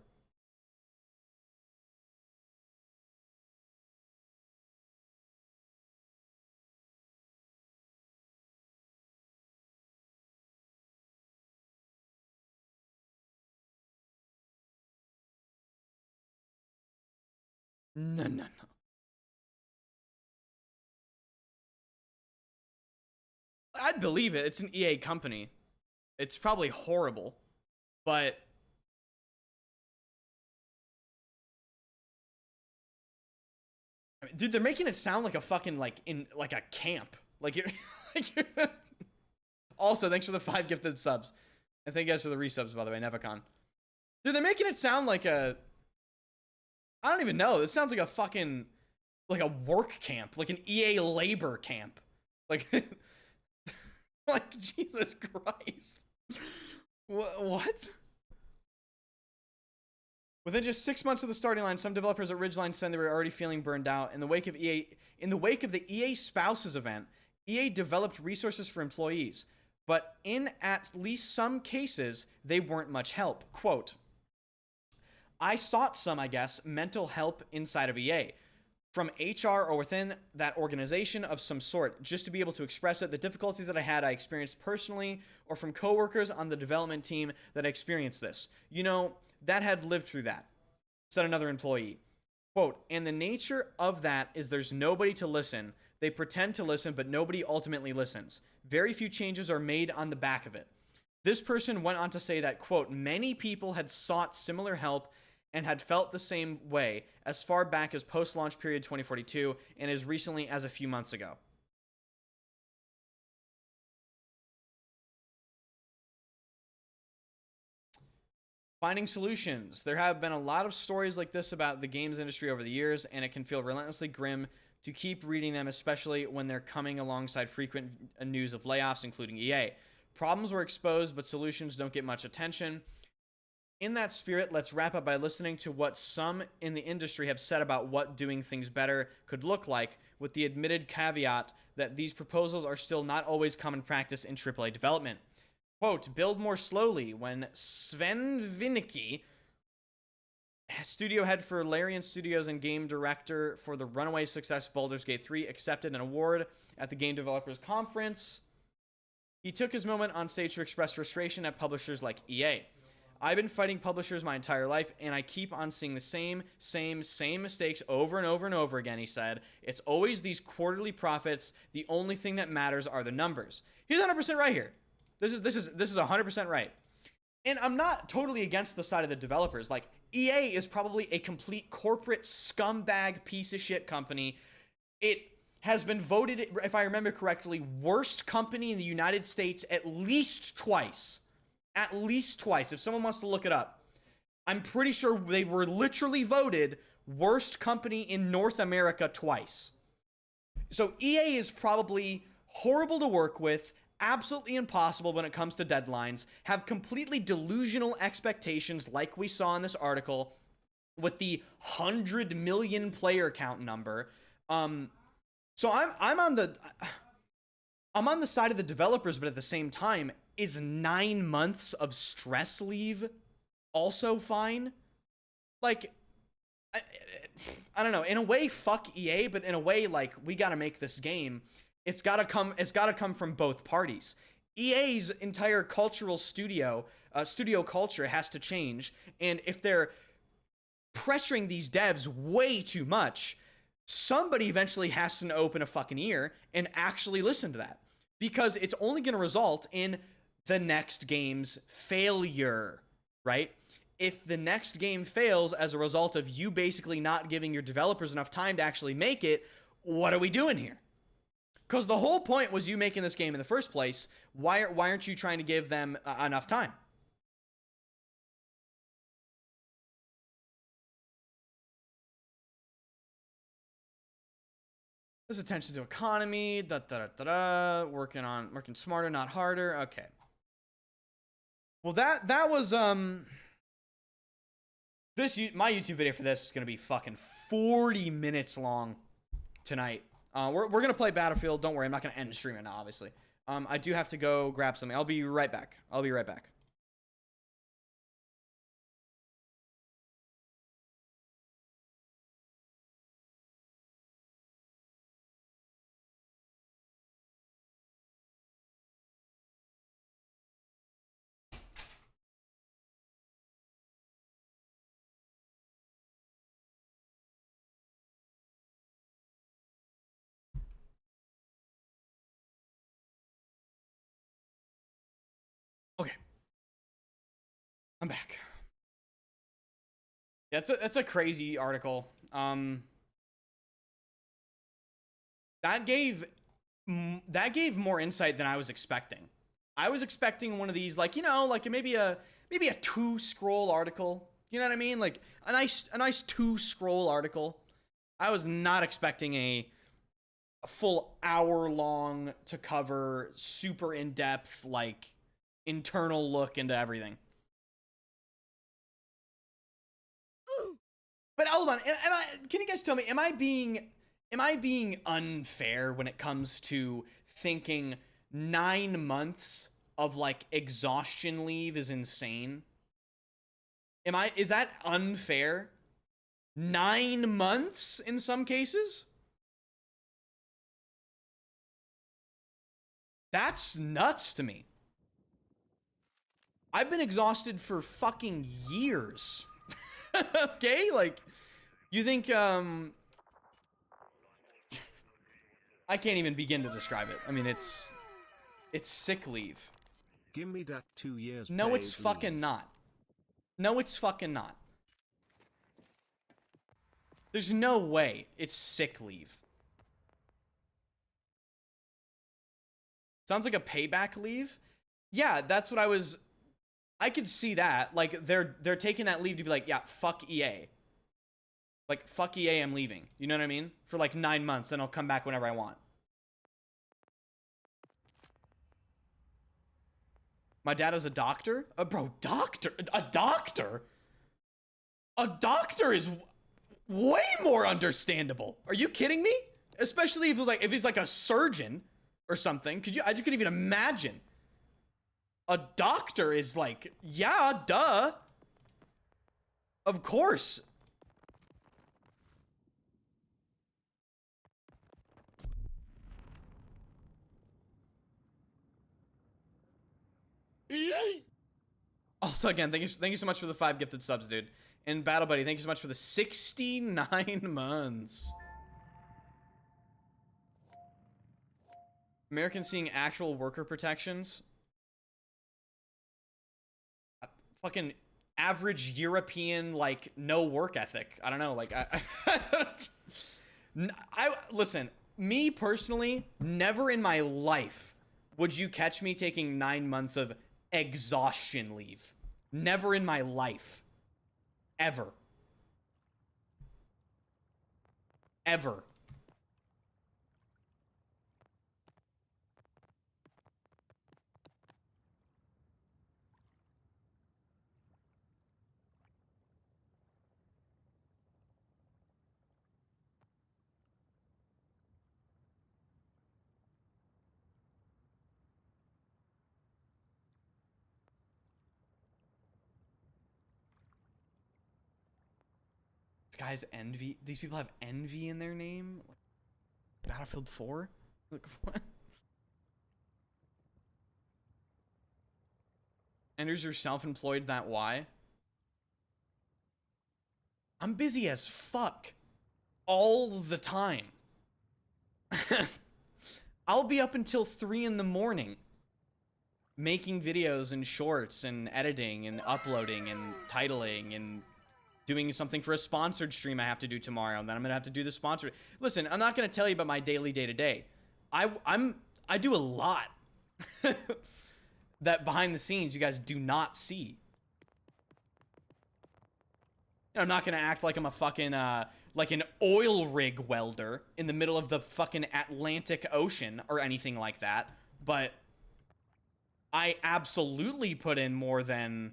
No. I'd believe it. It's an EA company. It's probably horrible, but I mean, dude, they're making it sound like a fucking like a camp. Like you're, Also, thanks for the 5 gifted subs, and thank you guys for the resubs, by the way, Nevicon. Dude, they're making it sound like a, I don't even know. This sounds like a fucking, like a work camp, like an EA labor camp. Like, like, Jesus Christ. What? Within just 6 months of the starting line, some developers at Ridgeline said they were already feeling burned out. In the wake of the EA Spouses event, EA developed resources for employees, but in at least some cases, they weren't much help. Quote, I sought some, I guess, mental help inside of EA, from HR or within that organization of some sort, just to be able to express it. The difficulties that I experienced personally, or from coworkers on the development team that experienced this. You know, that had lived through that, said another employee. Quote, and the nature of that is there's nobody to listen. They pretend to listen, but nobody ultimately listens. Very few changes are made on the back of it. This person went on to say that, quote, many people had sought similar help and had felt the same way as far back as post-launch period 2042 and as recently as a few months ago. Finding solutions. There have been a lot of stories like this about the games industry over the years, and it can feel relentlessly grim to keep reading them, especially when they're coming alongside frequent news of layoffs, including EA. Problems were exposed, but solutions don't get much attention. In that spirit, let's wrap up by listening to what some in the industry have said about what doing things better could look like, with the admitted caveat that these proposals are still not always common practice in AAA development. Quote, build more slowly. When Sven Vinicki, studio head for Larian Studios and game director for the runaway success Baldur's Gate 3, accepted an award at the Game Developers Conference, he took his moment on stage to express frustration at publishers like EA. I've been fighting publishers my entire life, and I keep on seeing the same mistakes over and over and over again, he said. It's always these quarterly profits. The only thing that matters are the numbers. He's 100% right here. This is 100% right. And I'm not totally against the side of the developers. Like, EA is probably a complete corporate scumbag piece of shit company. It has been voted, if I remember correctly, worst company in the United States at least twice. At least twice. If someone wants to look it up. I'm pretty sure they were literally voted worst company in North America twice. So EA is probably horrible to work with, absolutely impossible when it comes to deadlines, have completely delusional expectations like we saw in this article with the 100 million player count number. So I'm on the side of the developers, but at the same time, is 9 months of stress leave also fine? Like, I don't know. In a way, fuck EA, but in a way, like, we got to make this game. It's got to come from both parties. EA's entire cultural studio culture has to change, and if they're pressuring these devs way too much, somebody eventually has to open a fucking ear and actually listen to that, because it's only going to result in the next game's failure, right? If the next game fails as a result of you basically not giving your developers enough time to actually make it, what are we doing here? Because the whole point was you making this game in the first place. Why aren't you trying to give them enough time? There's attention to economy, working smarter, not harder. Okay. Well, that was my YouTube video for this is gonna be fucking 40 minutes long tonight. We're gonna play Battlefield. Don't worry, I'm not gonna end the stream right now, obviously. I do have to go grab something. I'll be right back. Okay. I'm back. Yeah, it's a crazy article. That gave more insight than I was expecting. I was expecting one of these, like, you know, like maybe a 2-scroll article. You know what I mean? Like a nice 2-scroll article. I was not expecting a full hour-long to cover, super in-depth, like, internal look into everything. But hold on, can you guys tell me, am I being unfair when it comes to thinking 9 months of like exhaustion leave is insane? Is that unfair? 9 months in some cases? That's nuts to me. I've been exhausted for fucking years. Okay, like, you think, I can't even begin to describe it. I mean, it's sick leave. Give me that 2 years. No, it's fucking not. No, it's fucking not. There's no way it's sick leave. Sounds like a payback leave. Yeah, that's what I could see that. Like, they're taking that leave to be like, yeah, fuck EA. Like, fuck EA, I'm leaving. You know what I mean? For like 9 months, then I'll come back whenever I want. My dad is a doctor? Bro, doctor? A doctor? A doctor is way more understandable. Are you kidding me? Especially if he's like a surgeon or something. I just couldn't even imagine. A doctor is like, yeah, duh. Of course. Also, again, thank you so much for the 5 gifted subs, dude. And Battle Buddy, thank you so much for the 69 months. Americans seeing actual worker protections. Fucking average European, like, no work ethic. I don't know, like, listen, me personally, never in my life would you catch me taking 9 months of exhaustion leave. Never in my life. Ever. Ever. Guys, envy. These people have envy in their name. Battlefield 4. Like, what? Enders, you're self-employed. That why? I'm busy as fuck all the time. I'll be up until 3 in the morning making videos and shorts and editing and uploading and titling and doing something for a sponsored stream I have to do tomorrow, and then I'm gonna have to do the sponsored. Listen, I'm not gonna tell you about my daily day-to-day. I do a lot that behind the scenes you guys do not see. I'm not gonna act like I'm a fucking like an oil rig welder in the middle of the fucking Atlantic Ocean or anything like that, but I absolutely put in more than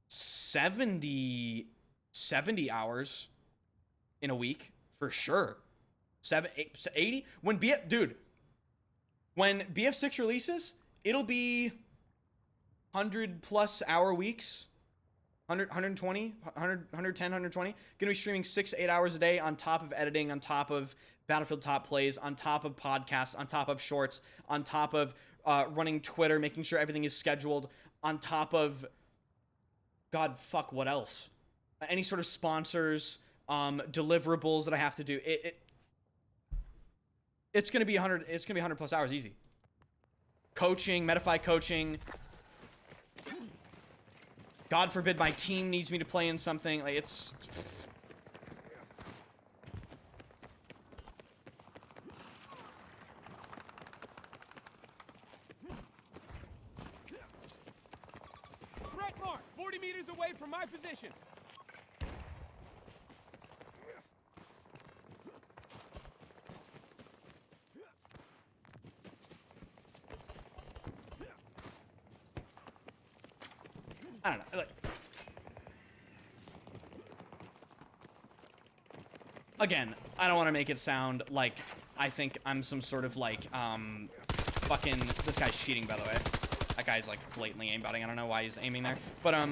70 hours in a week for sure. 80 when BF6 releases, it'll be 100+ hour weeks, 100 120 100 110 120. Gonna be streaming 6-8 hours a day on top of editing, on top of Battlefield top plays, on top of podcasts, on top of shorts, on top of running Twitter, making sure everything is scheduled, on top of God fuck what else, any sort of sponsors, deliverables that I have to do. It's gonna be 100. It's gonna be 100+ hours easy. Coaching, Metafy coaching. God forbid my team needs me to play in something. Like, it's. Red mark, 40 meters away from my position. I don't know. Like, again, I don't want to make it sound like I think I'm some sort of like fucking. This guy's cheating, by the way. That guy's like blatantly aimbotting. I don't know why he's aiming there, but I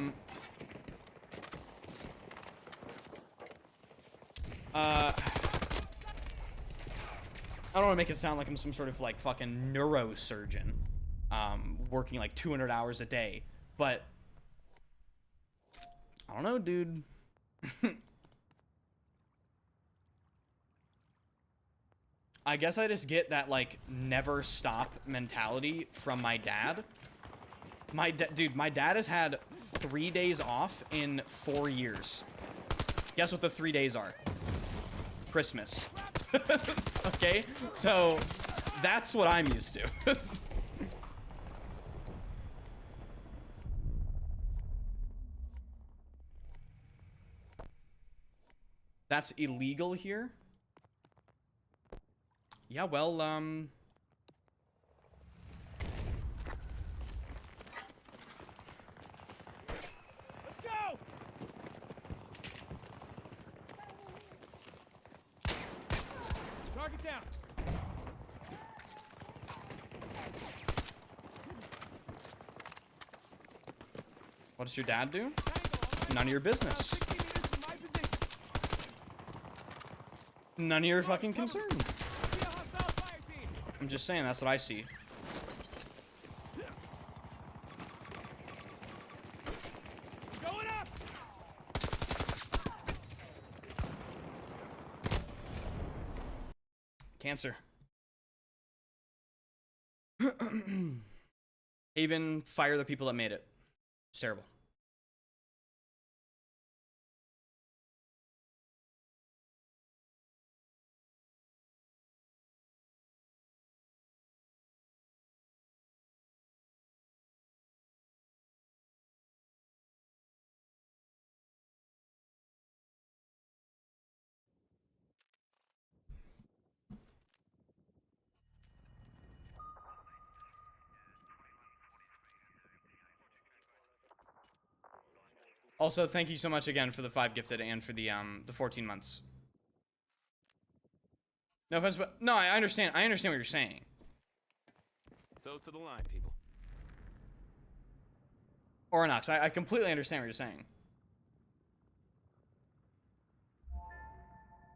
don't want to make it sound like I'm some sort of like fucking neurosurgeon, working like 200 hours a day, but I don't know, dude. I guess I just get that, like, never stop mentality from my dad. Dude, my dad has had 3 days off in 4 years. Guess what the 3 days are? Christmas. Okay, so that's what I'm used to. That's illegal here? Yeah, well, Let's go! Target down. what does your dad do? None of your business. 60 meters from my position. None of your fucking concern. See a hostile fire team. I'm just saying, that's what I see. Going up. Cancer. Even fire the people that made it. It's terrible. Also, thank you so much again for the 5 gifted and for the 14 months. No offense, but no, I understand. I understand what you're saying. Toe to the line, people. Orinox, I completely understand what you're saying.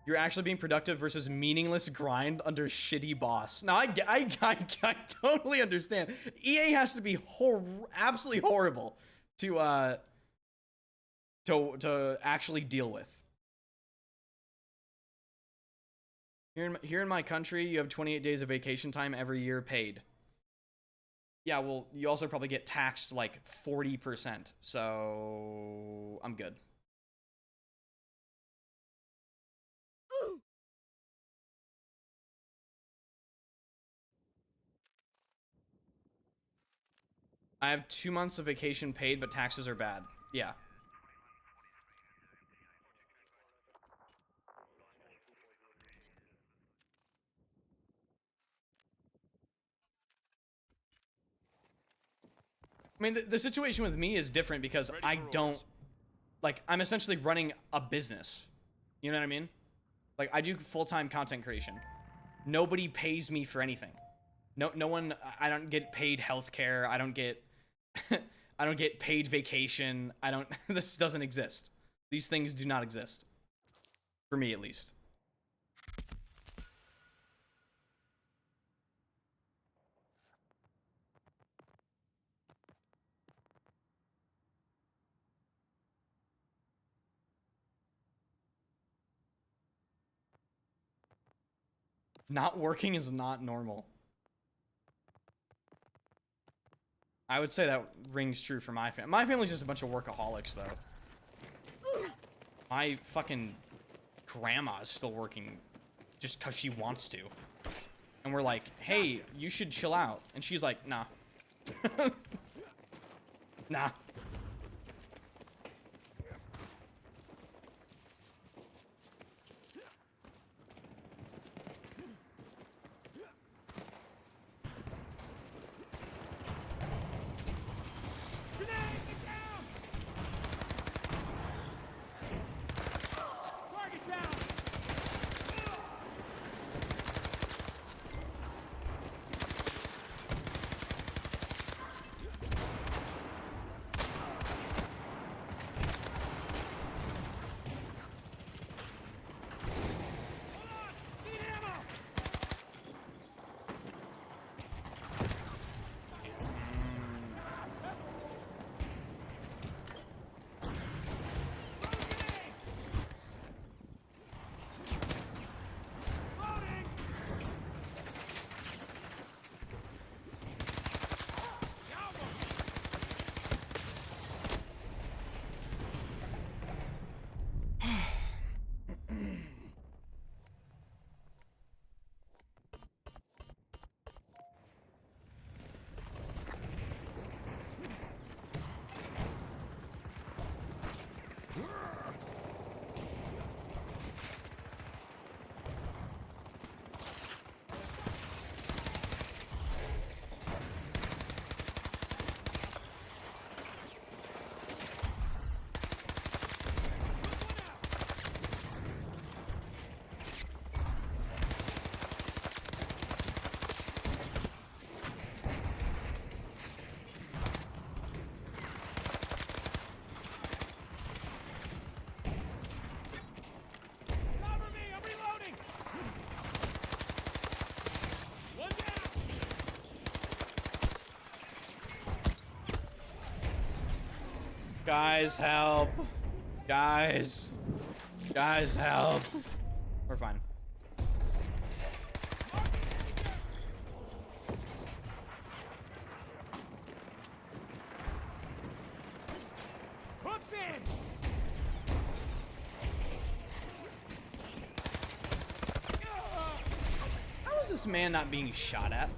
You're actually being productive versus meaningless grind under shitty boss. Now, I totally understand. EA has to be absolutely horrible to actually deal with. Here in my country, you have 28 days of vacation time every year paid. Yeah, well, you also probably get taxed like 40%, so I'm good. I have 2 months of vacation paid, but taxes are bad. Yeah. I mean, the situation with me is different because I don't, like, I'm essentially running a business. You know what I mean? Like, I do full-time content creation. Nobody pays me for anything. No one, I don't get paid healthcare. I don't get, I don't get paid vacation. This doesn't exist. These things do not exist. For me, at least. Not working is not normal. I would say that rings true for my family. My family's just a bunch of workaholics, though. My fucking grandma is still working just because she wants to. And we're like, hey, you should chill out. And she's like, nah. Nah. Guys, help. Guys. Guys, help. We're fine. Hooks in. How is this man not being shot at?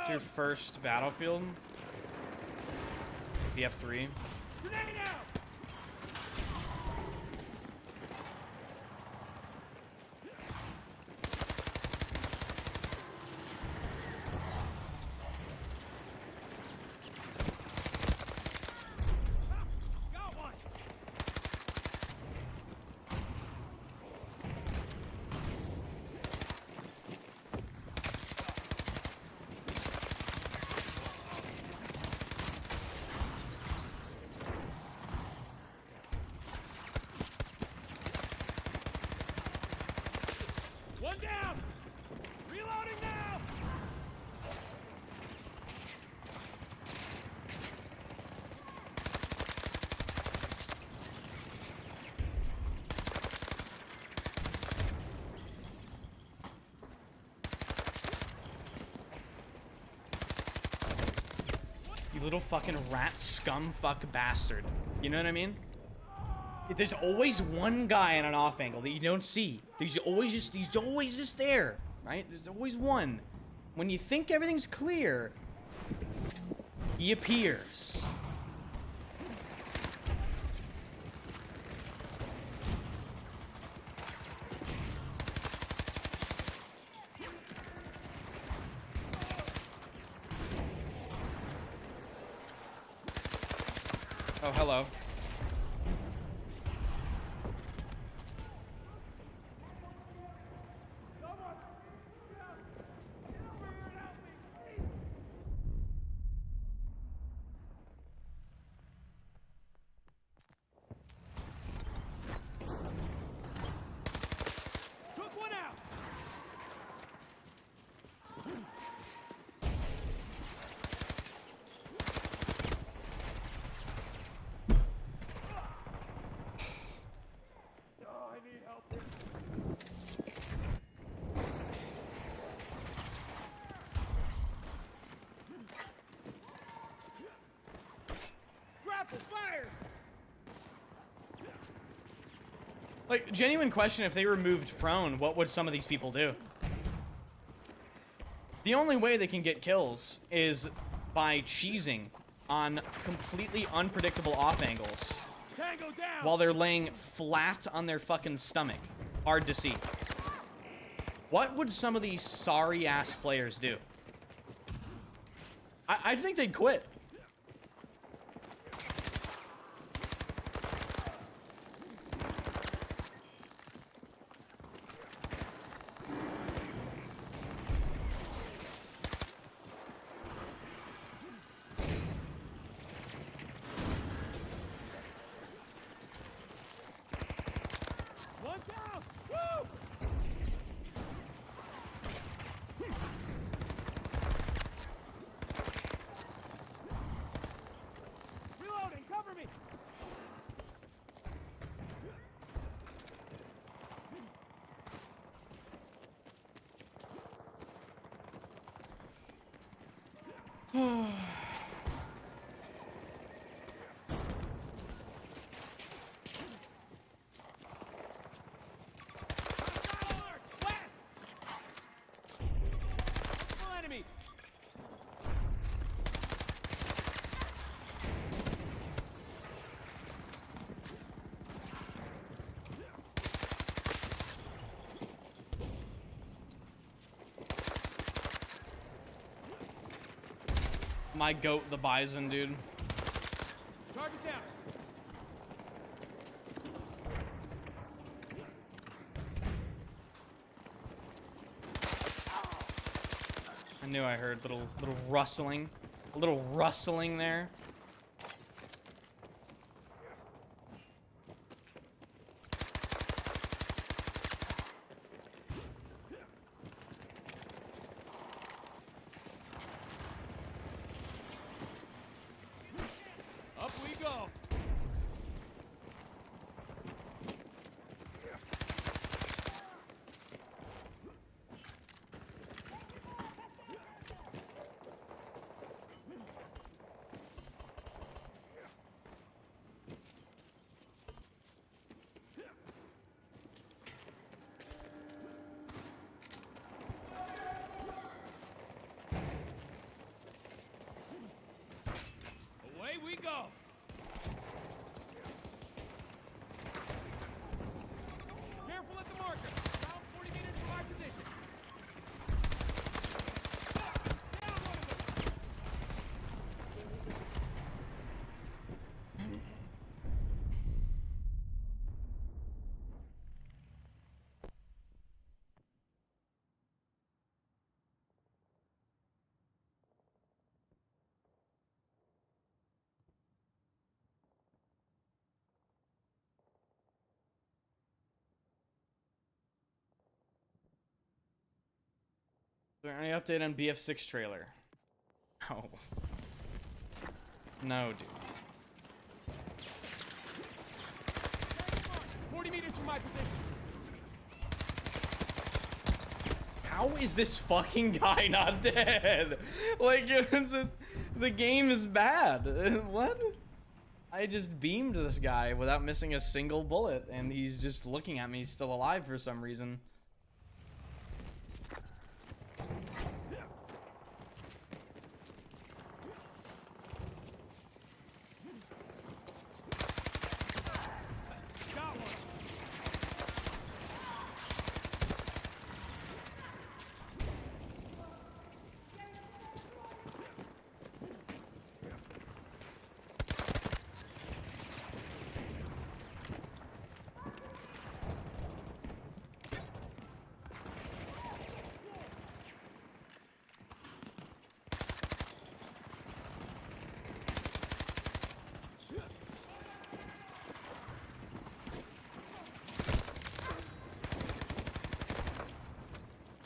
Your first battlefield. BF3. Grenade out! Got one! One down! Reloading now! You little fucking rat scum fuck bastard. You know what I mean? There's always one guy in an off angle that you don't see. He's always just there, right? There's always one. When you think everything's clear, he appears. Oh, hello. Took one out! Oh, I need help. Grapple, fire! Like, genuine question, if they removed prone, what would some of these people do? The only way they can get kills is by cheesing on completely unpredictable off angles Tango down! while they're laying flat on their fucking stomach. Hard to see. What would some of these sorry-ass players do? I think they'd quit. One down! Woo! Reloading, cover me! West! Full enemies! My goat, the bison, dude. Target down! I knew I heard little rustling. A little rustling there. Up we go. Away we go. Careful at the marker. Around 40 meters from my position. Down one of them. Is there any update on BF6 trailer? No. No, dude. 40 meters from my position. How is this fucking guy not dead? Like, it's just, the game is bad. What? I just beamed this guy without missing a single bullet, and he's just looking at me. He's still alive for some reason. Got one.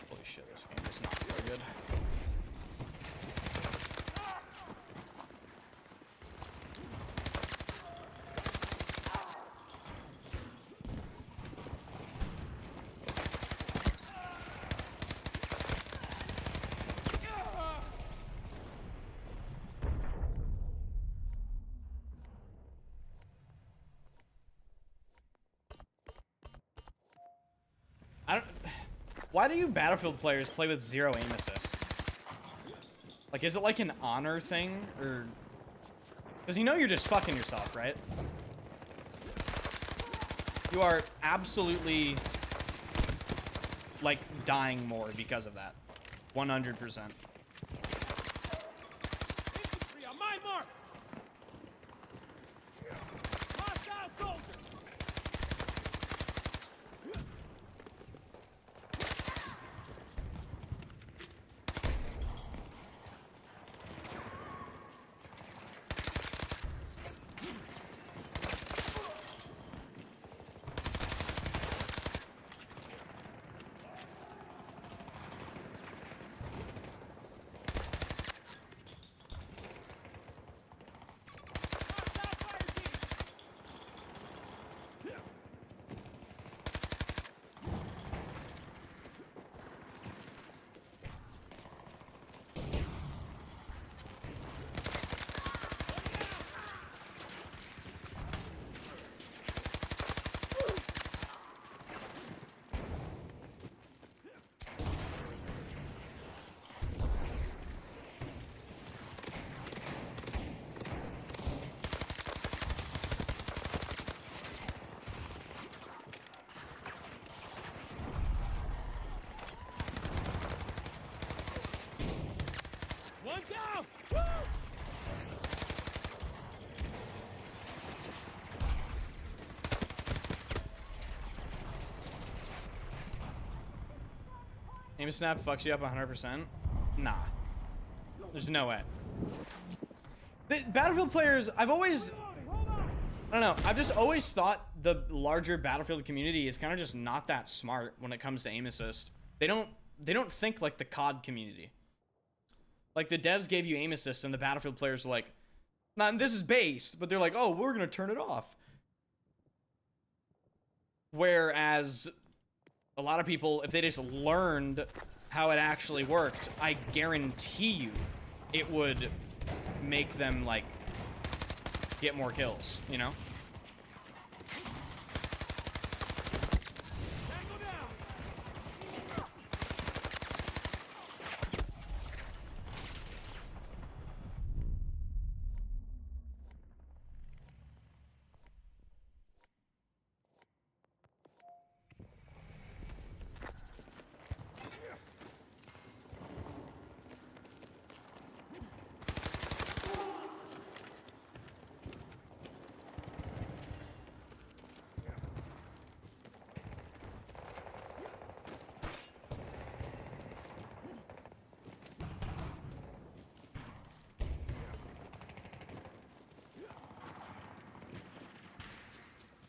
Holy shit, this game is not very good. I don't. Why do you Battlefield players play with 0 aim assist? Like, is it like an honor thing, or? Because you know you're just fucking yourself, right? You are absolutely like dying more because of that. 100%. Infantry on my mark. Hostile soldier. One down! Woo! Aim snap fucks you up 100%. Nah. There's no way. The Battlefield players, I don't know, I've just always thought the larger Battlefield community is kind of just not that smart when it comes to aim assist. They don't think like the COD community. Like, the devs gave you aim assist, and the Battlefield players are like, nah, this is based, but they're like, oh, we're gonna turn it off. Whereas a lot of people, if they just learned how it actually worked, I guarantee you it would make them, like, get more kills, you know?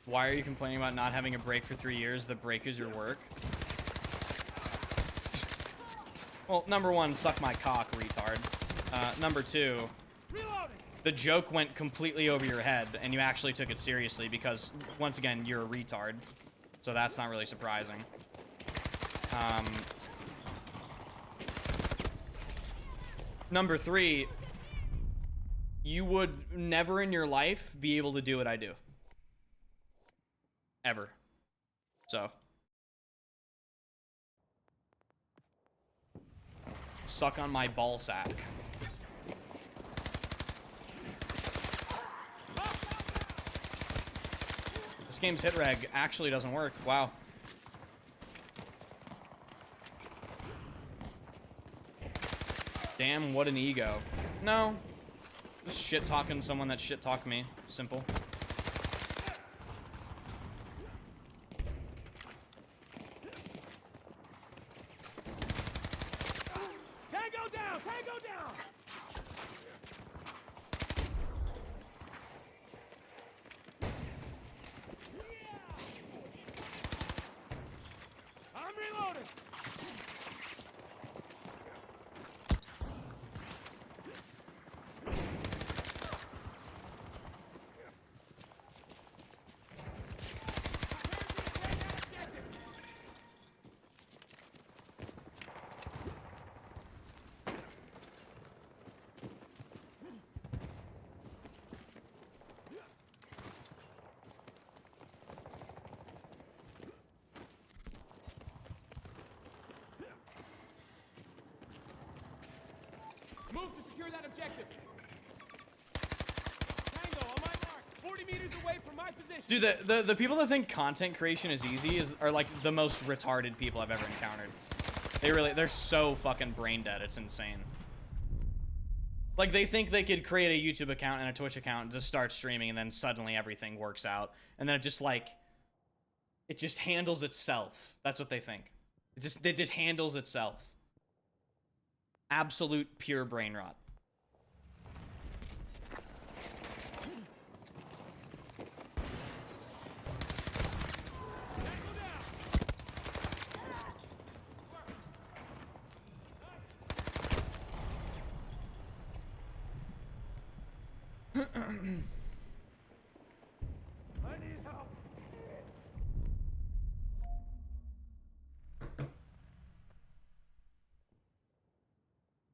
Why are you complaining about not having a break for 3 years? The break is your work. Well, number one, suck my cock, retard. Number two, the joke went completely over your head, and you actually took it seriously because, once again, you're a retard. So that's not really surprising. Number three, you would never in your life be able to do what I do. Ever. So. Suck on my ball sack. This game's hit reg actually doesn't work. Wow. Damn, what an ego. No. Just shit-talking someone that shit-talked me. Simple. Move to secure that objective. Tango on my mark. 40 meters away from my position. Dude, the people that think content creation is easy are like the most retarded people I've ever encountered. They're so fucking brain dead. It's insane. Like, they think they could create a YouTube account and a Twitch account and just start streaming, and then suddenly everything works out. And then it just handles itself. That's what they think. It just handles itself. Absolute pure brain rot.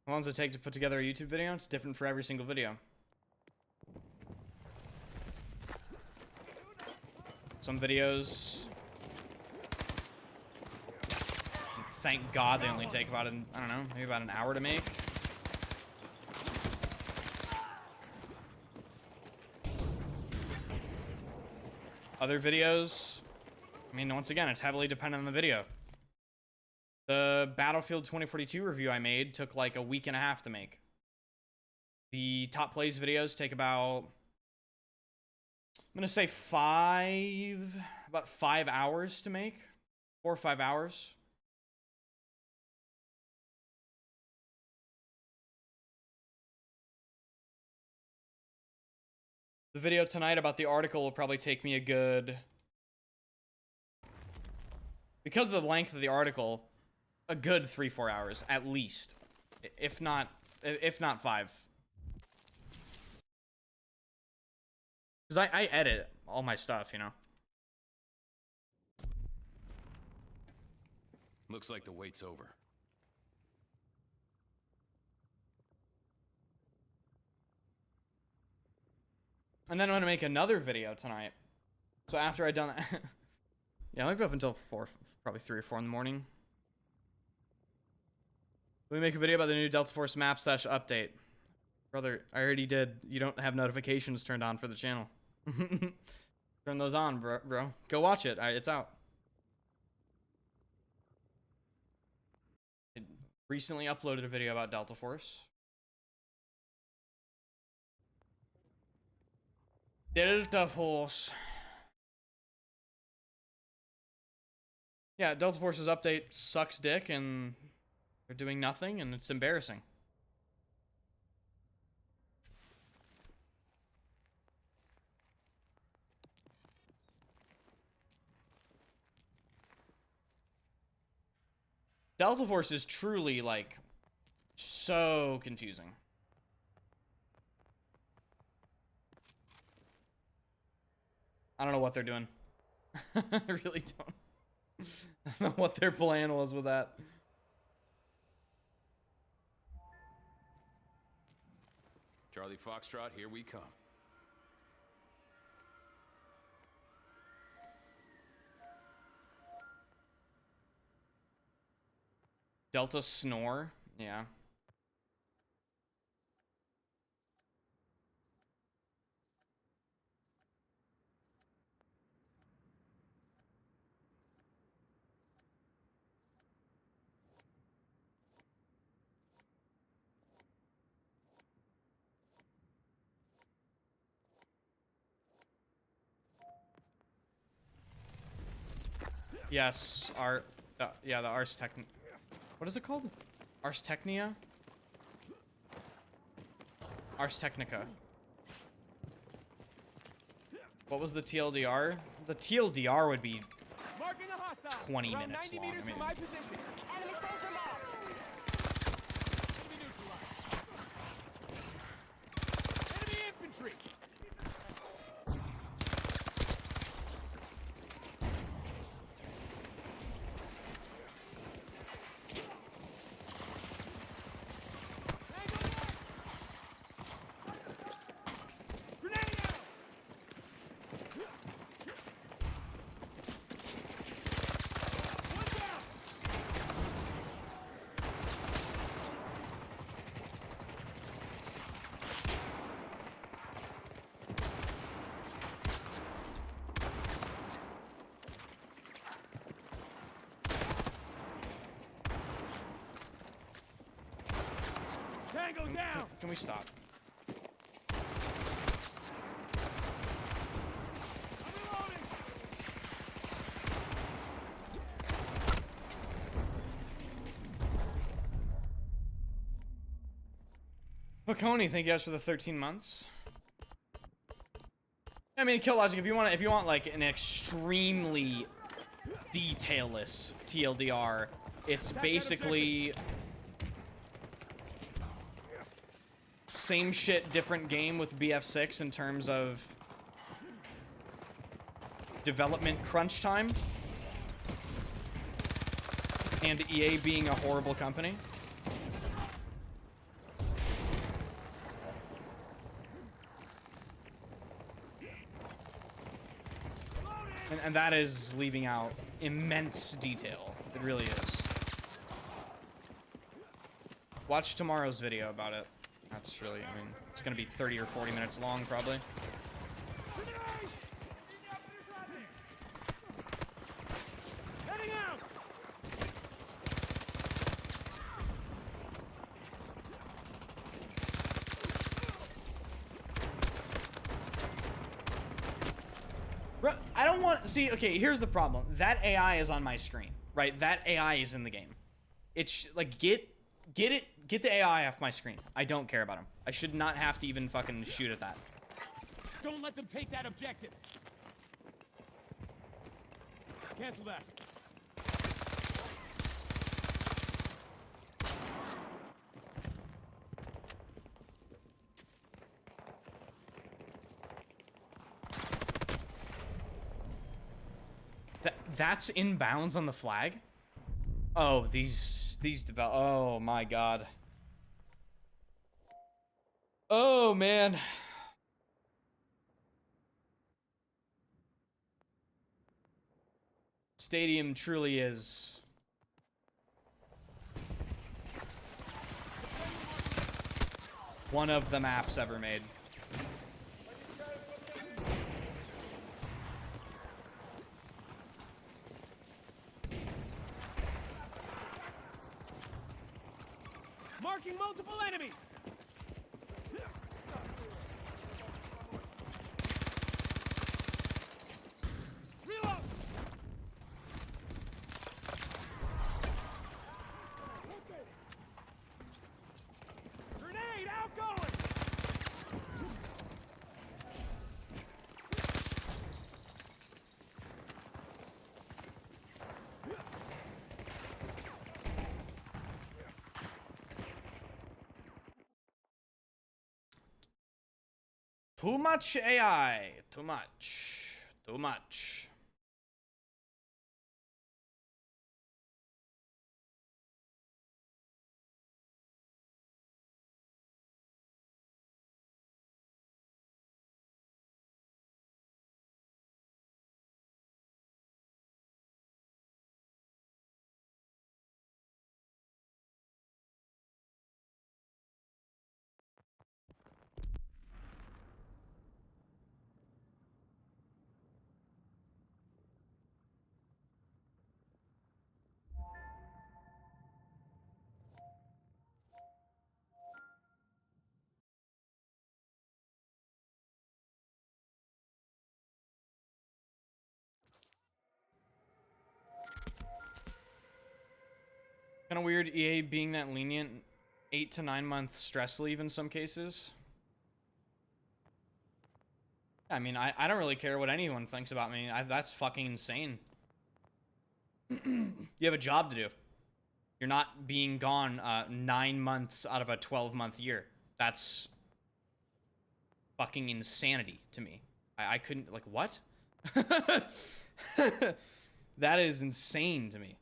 How long does it take to put together a YouTube video? It's different for every single video. Some videos, thank God, they only take about I don't know, maybe about an hour to make. Other videos, I mean, once again, it's heavily dependent on the video. The Battlefield 2042 review I made took like a week and a half to make. The top plays videos take about, I'm gonna say about 5 hours to make. 4 or 5 hours. The video tonight about the article will probably take me a good, because of the length of the article, a good 3-4 hours at least, if not 5. Because I edit all my stuff, you know. Looks like the wait's over. And then I'm gonna make another video tonight. So after I've done that, yeah, I might be up until 4, probably 3 or 4 in the morning. Let me make a video about the new Delta Force map / update. Brother, I already did. You don't have notifications turned on for the channel. Turn those on, bro. Go watch it. It's out. I recently uploaded a video about Delta Force. Delta Force. Yeah, Delta Force's update sucks dick and they're doing nothing and it's embarrassing. Delta Force is truly, like, so confusing. I don't know what they're doing. I really don't. I don't know what their plan was with that. Charlie Foxtrot, here we come. Delta Snore? Yeah. Yes, yeah, the Ars Technica. What is it called? Ars Technica? Ars Technica. What was the TLDR? The TLDR would be 20 minutes long. I mean, Can we stop? Paconi, thank you guys for the 13 months. I mean, Kill Logic, if you want like an extremely detailless TLDR, it's basically same shit, different game with BF6 in terms of development crunch time and EA being a horrible company. And that is leaving out immense detail. It really is. Watch tomorrow's video about it. That's really, I mean, it's going to be 30 or 40 minutes long, probably. I don't want, see, okay, here's the problem. That AI is on my screen, right? That AI is in the game. It's like, get the AI off my screen. I don't care about him. I should not have to even fucking shoot at that. Don't let them take that objective. Cancel that. That's inbounds on the flag? Oh, these oh my god. Oh man. Stadium truly is one of the maps ever made. Marking multiple enemies. Reload. Grenade outgoing. Too much AI. Too much. Too much. Kind of weird EA being that lenient. 8 to 9 month stress leave in some cases. I mean, I don't really care what anyone thinks about me. That's fucking insane. You have a job to do. You're not being gone 9 months out of a 12-month year. That's fucking insanity to me. I couldn't, like, what? That is insane to me.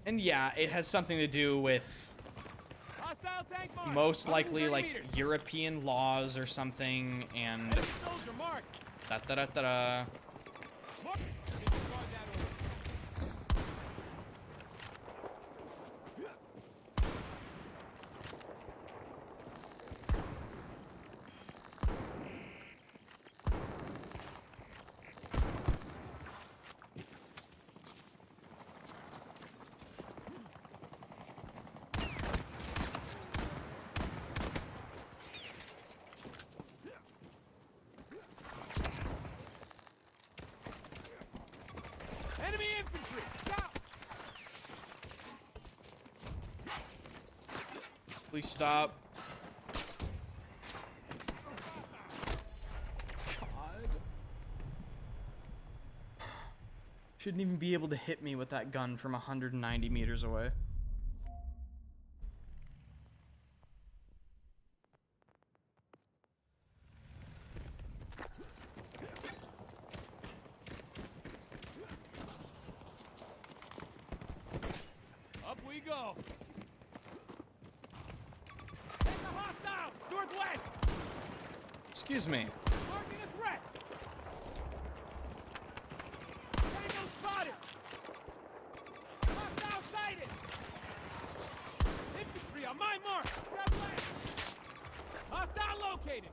And yeah, it has something to do with Hostile tank mark. most likely like 130 meters. European laws or something, and Enemy soldier marked. da da da da da. Mark. Disregard that order. Enemy infantry. South. Please stop. God. Shouldn't even be able to hit me with that gun from 190 meters away. Up we go. There's a hostile. Northwest. Excuse me. Marking a threat. Tango spotted. Hostile sighted. Infantry on my mark. Southwest. Hostile located.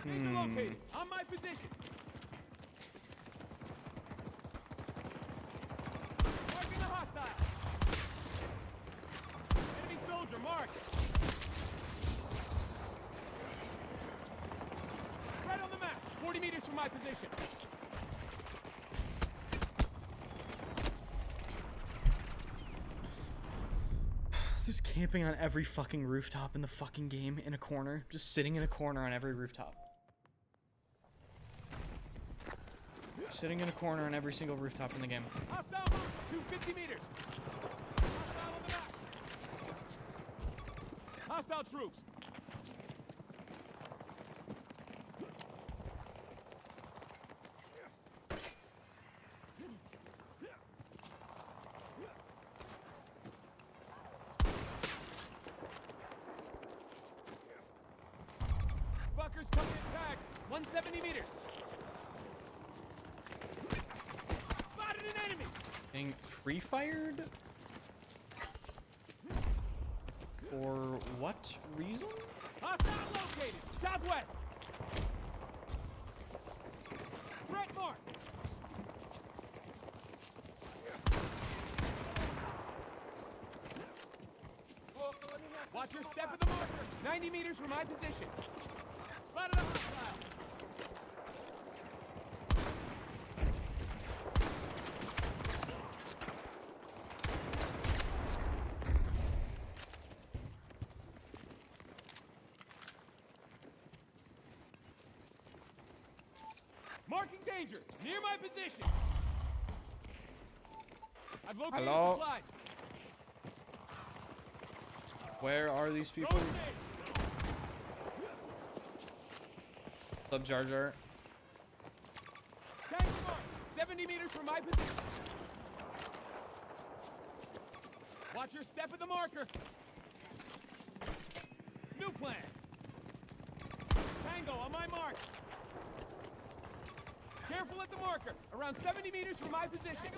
Danger located. On my position. Marking the hostile. Enemy soldier marked. Right on the map. 40 meters from my position. There's camping on every fucking rooftop in the fucking game in a corner. Just sitting in a corner on every rooftop. Sitting in a corner on every single rooftop in the game. Hostile mark. 250 meters. Hostile on the map. Hostile troops. Fuckers coming in packs. 170 meters. Spotted an enemy. Being pre-fired? For what reason? Hostile located. Southwest. Threat mark. Watch your step at the marker. 90 meters from my position. Spotted a hostile. Marking danger. Near my position. I've located Hello? supplies. Where are these people? Sub Jar Jar. Tank mark. 70 meters from my position. Watch your step at the marker. New plan. Tango on my mark. Careful at the marker. Around 70 meters from my position.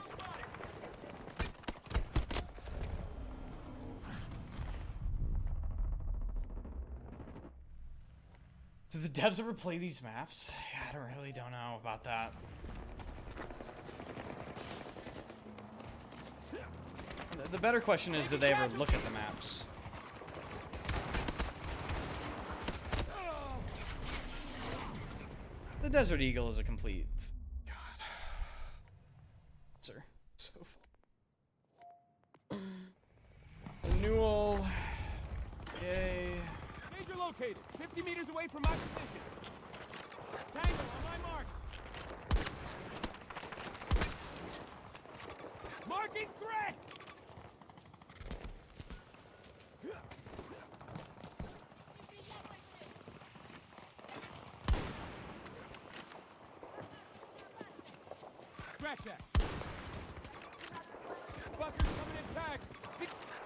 Do the devs ever play these maps? Yeah, I don't know about that. The better question is, do they ever look at the maps? The Desert Eagle is a complete... God. Sir. So fun. Renewal. Yay. Danger located. 50 meters away from my position. Tango on my mark. Marking threat! Scratch that. Fuckers coming in packs.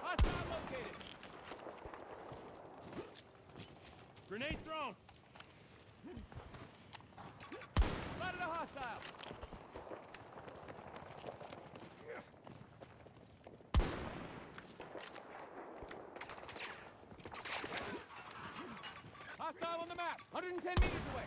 Hostile located. Grenade thrown. Spotted a hostile. Hostile on the map. 110 meters away.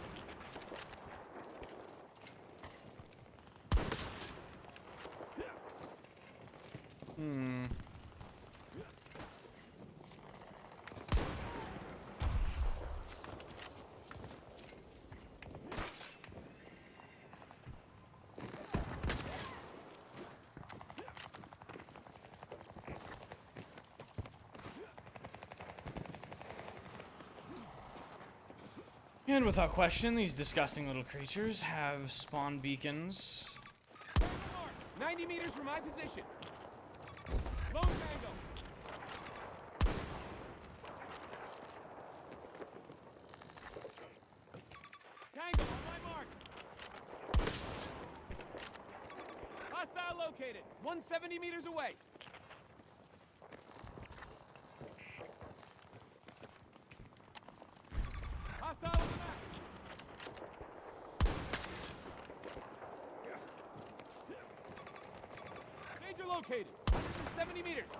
And without question, these disgusting little creatures have spawn beacons. 90 meters from my position. Lone Tango. Tango on my mark. Hostile located. 170 meters away. Hostile on the map. Danger located. 170 meters.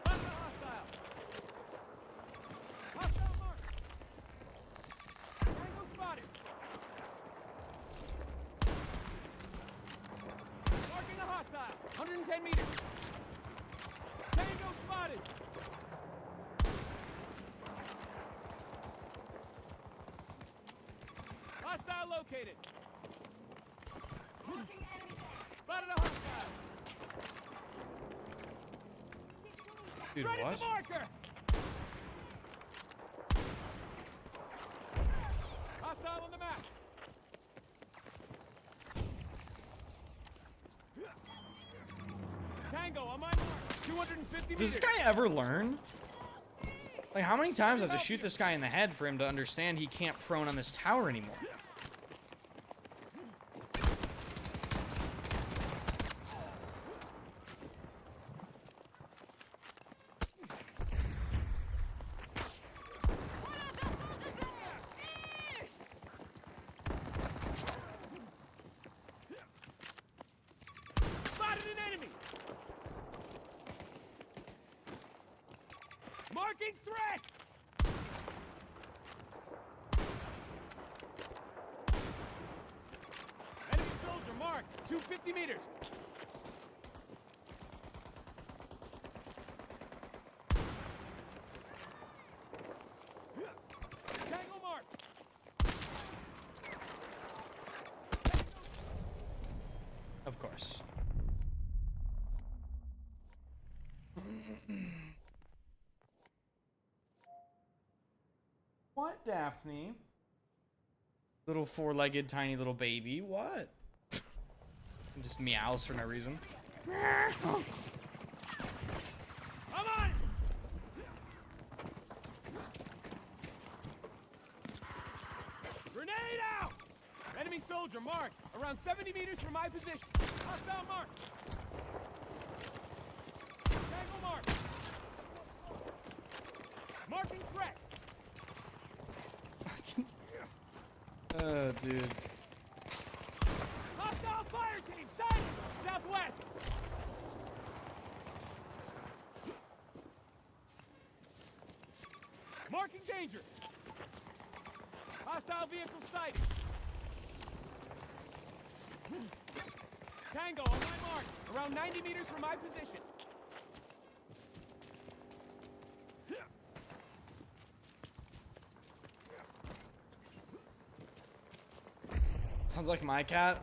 Spotted a hostile. Hostile mark. 10 meters. Tango spotted. Hostile located. Spotted a hostile. Dude, Right what? at the marker. Hostile on the map. Tango on my mark. 250 Does meters. this guy ever learn? Like, how many times do I have to shoot this guy in the head for him to understand he can't prone on this tower anymore? Spotted an enemy. Marking threat. Enemy soldier marked. 250 meters. Tango marked. Of course. What, Daphne? Little four-legged tiny little baby. What? Just meows for no reason. I'm on. Grenade out. Enemy soldier marked. Around 70 meters from my position. Hostile marked. Tango marked. Marking threat. Dude. Hostile fire team sighted. Southwest. Marking danger. Hostile vehicle sighted. Tango on my mark. Around 90 meters from my position. Sounds like my cat.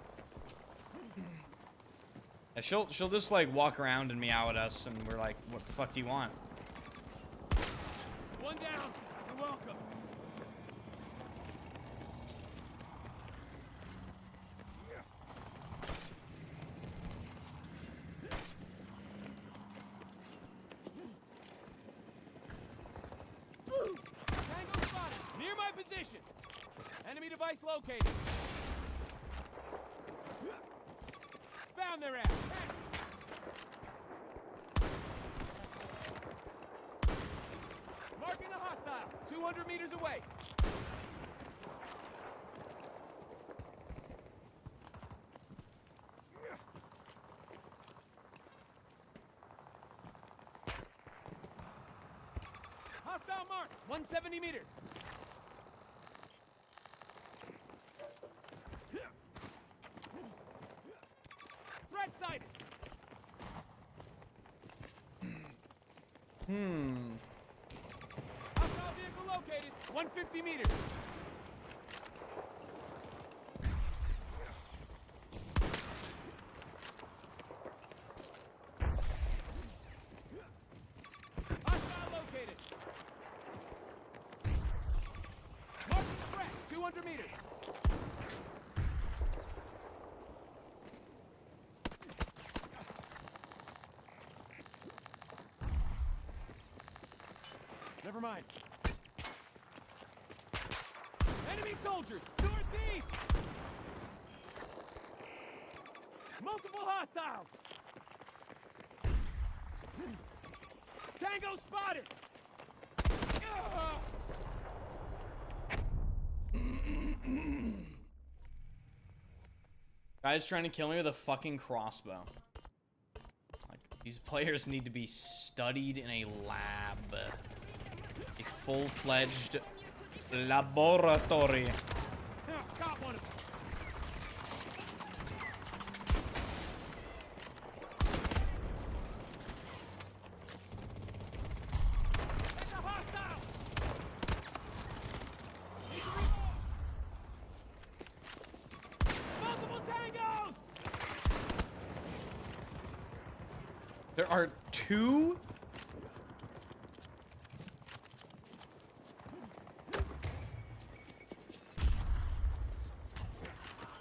Yeah, she'll just like walk around and meow at us, and we're like, "What the fuck do you want?" One down. You're welcome. Tango spotted. Near my position. Enemy device located. Found their ass. Marking a hostile. 200 meters away. Hostile mark. 170 meters. Threat sighted. Hostile vehicle located. 150 meters. Hostile located. Marking threat. 200 meters. Never mind. Enemy soldiers! Northeast! Multiple hostiles! Tango spotted! Guy's trying to kill me with a fucking crossbow. Like, these players need to be studied in a lab. A full-fledged laboratory. Got one of them. There are two.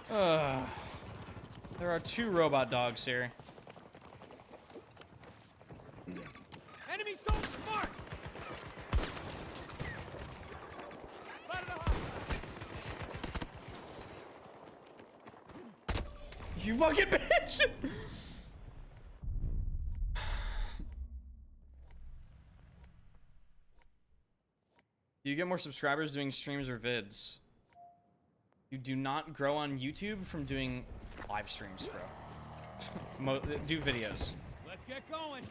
There are two robot dogs here. Enemy soldier, mark! Spotted a hostile. You fucking bitch! Do you get more subscribers doing streams or vids? You do not grow on YouTube from doing live streams, bro. Do videos. Let's get going.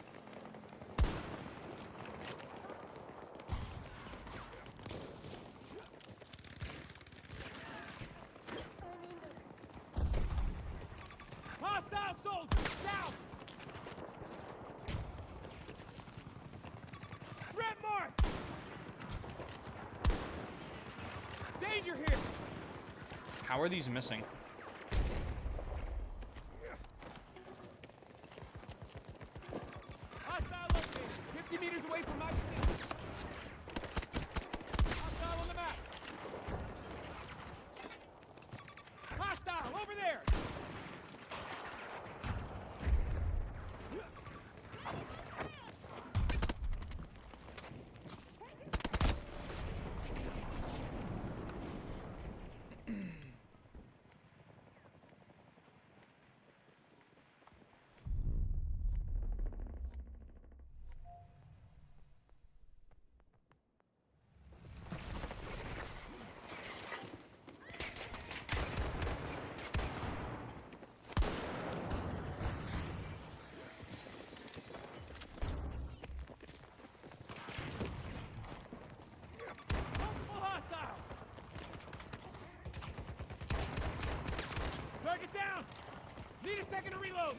Hostile soldier, south. Red mark. Danger here. How are these missing? Hostile located. 50 meters away from my position. Hostile on the map. Hostile over there. Multiple hostiles. Target down. Need a second to reload.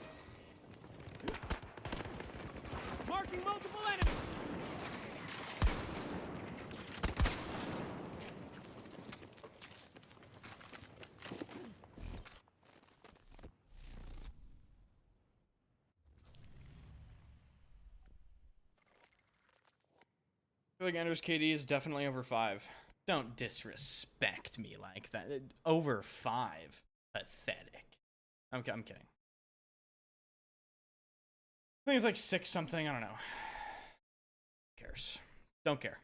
Marking multiple enemies. I feel like Ender's KD is definitely over 5. Don't disrespect me like that. Over 5. Pathetic. I'm kidding. I think it's like 6 something. I don't know. Who cares? Don't care.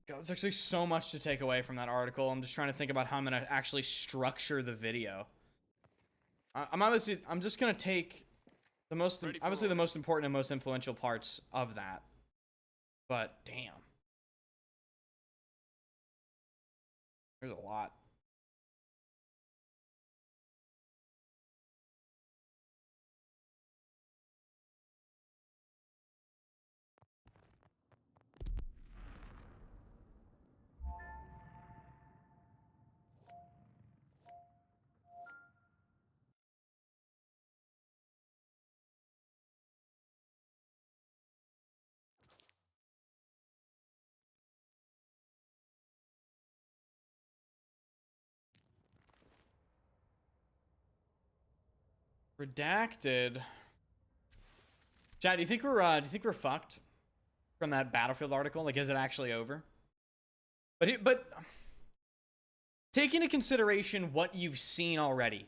God, there's actually so much to take away from that article. I'm just trying to think about how I'm gonna actually structure the video. I'm just gonna take the most, obviously the most important and most influential parts of that. But damn, there's a lot. Redacted. Chad, do you think we're fucked from that Battlefield article? Like, is it actually over? But take into consideration what you've seen already.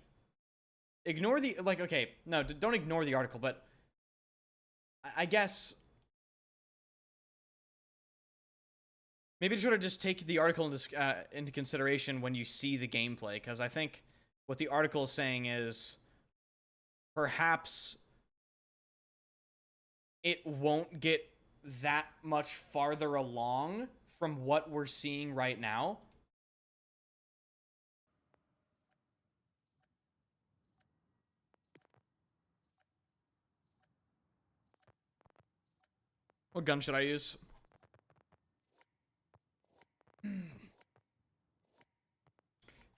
Ignore the, like, okay, no, don't ignore the article, but I guess maybe sort of just take the article into consideration when you see the gameplay, because I think what the article is saying is perhaps it won't get that much farther along from what we're seeing right now. What gun should I use? I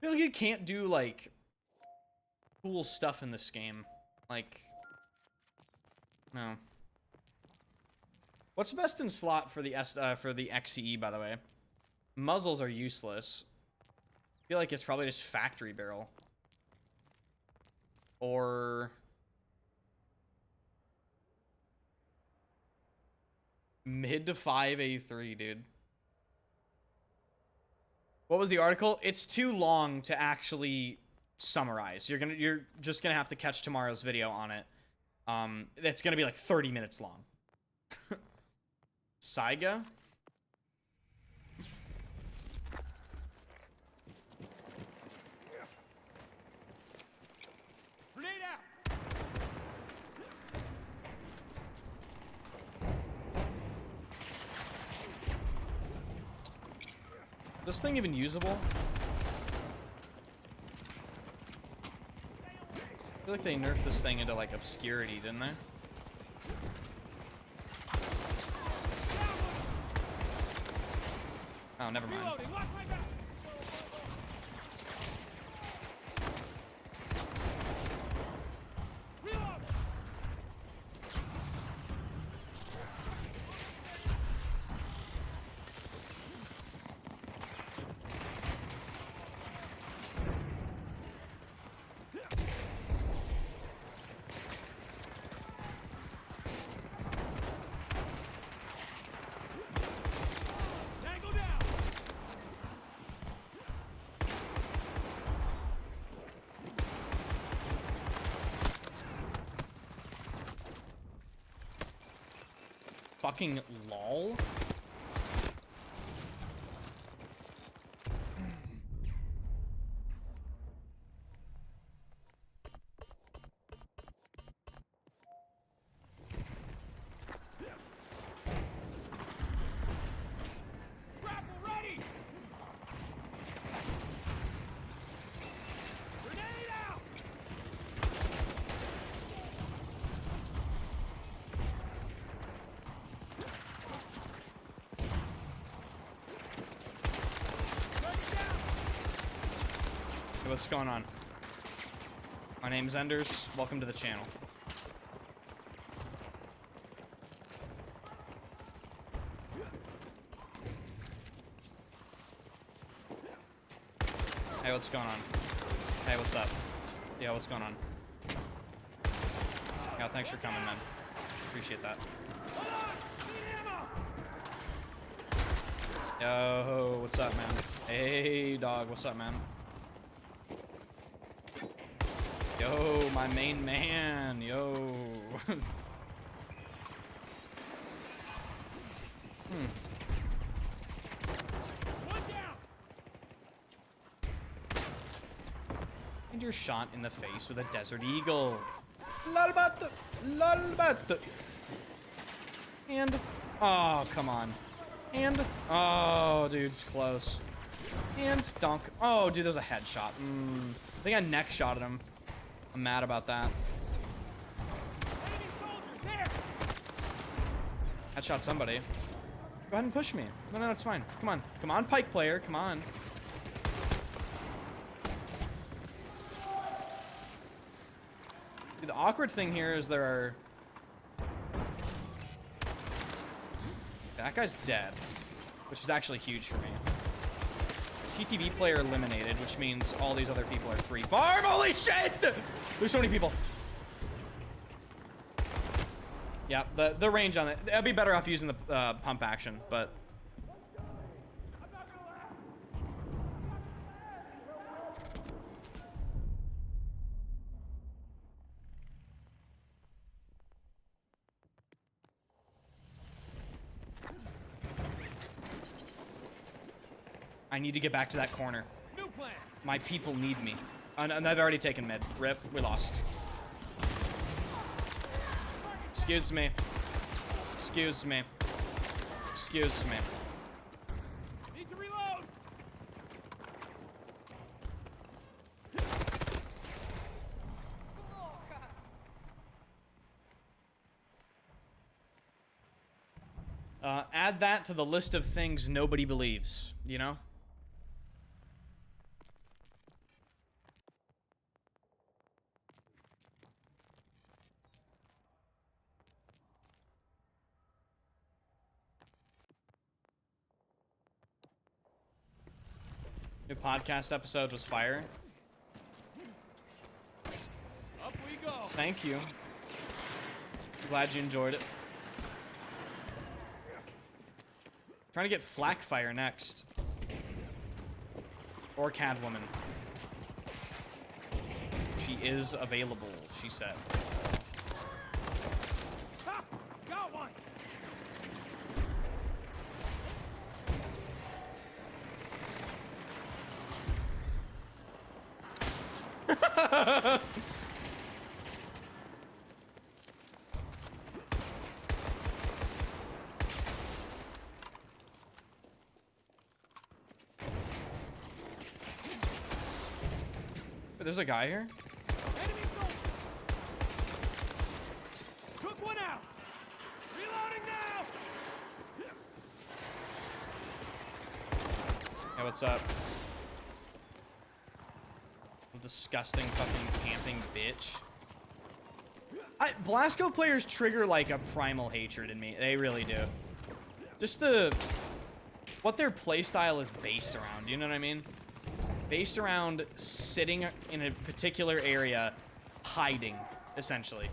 feel like you can't do, like, cool stuff in this game. Like, no. What's best in slot for the XCE, by the way? Muzzles are useless. I feel like it's probably just factory barrel. Or mid to 5A3, dude. What was the article? It's too long to actually summarize. You're just gonna have to catch tomorrow's video on it. It's gonna be like 30 minutes long. Saiga? Grenade out! This thing even usable? I feel like they nerfed this thing into like obscurity, didn't they? Oh, never mind. Reloading, watch my back! Reload! Tango down! Fucking lol. Grapple ready! Grenade out! Target down! Hey, what's going on? My name's Enders. Welcome to the channel. Hey, what's going on? Hey, what's up? Yeah, what's going on? Yeah, thanks for coming, man. Appreciate that. Hold on! Need ammo! Yo, what's up, man? Hey, dog, what's up, man? Yo, my main man, yo. One down! And you're shot in the face with a Desert Eagle. Lolbat! Lolbat! And, oh, come on. And, oh, dude, it's close. And, dunk. Oh, dude, there's a headshot. I think I neck shotted him. I'm mad about that. Enemy soldiers there! Headshot somebody. Go ahead and push me. No, it's fine. Come on. Come on, Pike player. Come on. Dude, the awkward thing here is there are... That guy's dead, which is actually huge for me. TTV player eliminated, which means all these other people are free farm. Holy shit! There's so many people. Yeah, the range on it. I'd be better off using the pump action, but... I need to get back to that corner. New plan! My people need me. And they've already taken mid. Rip, we lost. Excuse me. Excuse me. Excuse me. Need to reload! Add that to the list of things nobody believes, you know? New podcast episode was fire. Up we go. Thank you. Glad you enjoyed it. Trying to get Flackfire next. Or Catwoman. She is available, she said. Ha! Got one. There's a guy here? Enemy soldier. Took one out. Reloading now. Yeah, what's up? Disgusting fucking camping bitch. Blasco players trigger like a primal hatred in me. They really do. Just what their playstyle is based around, you know what I mean? Based around sitting in a particular area, hiding, essentially.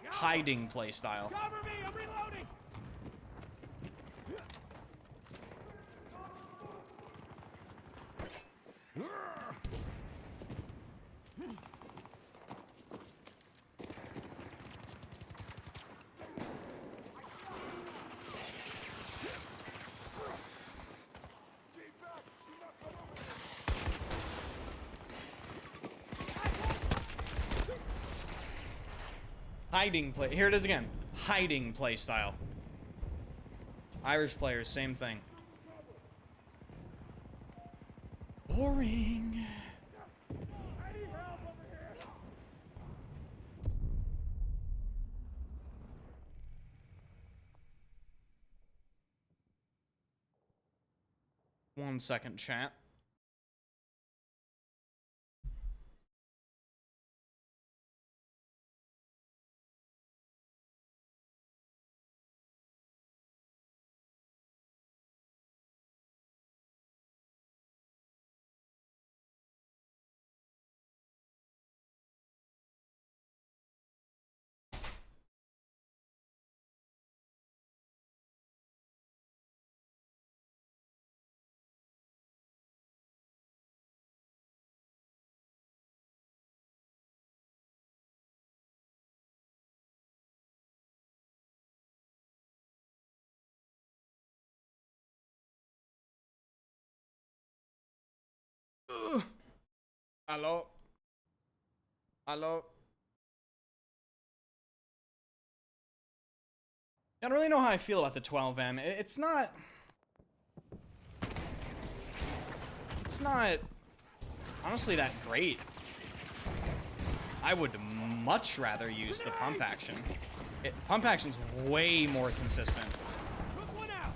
Hiding playstyle. Cover me. I'm reloading. Hiding play. Here it is again. Hiding play style. Irish players, same thing. Boring. I need help over here. 1 second, chat. Hello. Hello. I don't really know how I feel about the 12M. It's not honestly that great. I would much rather use the pump action. Pump action's way more consistent. Took one out.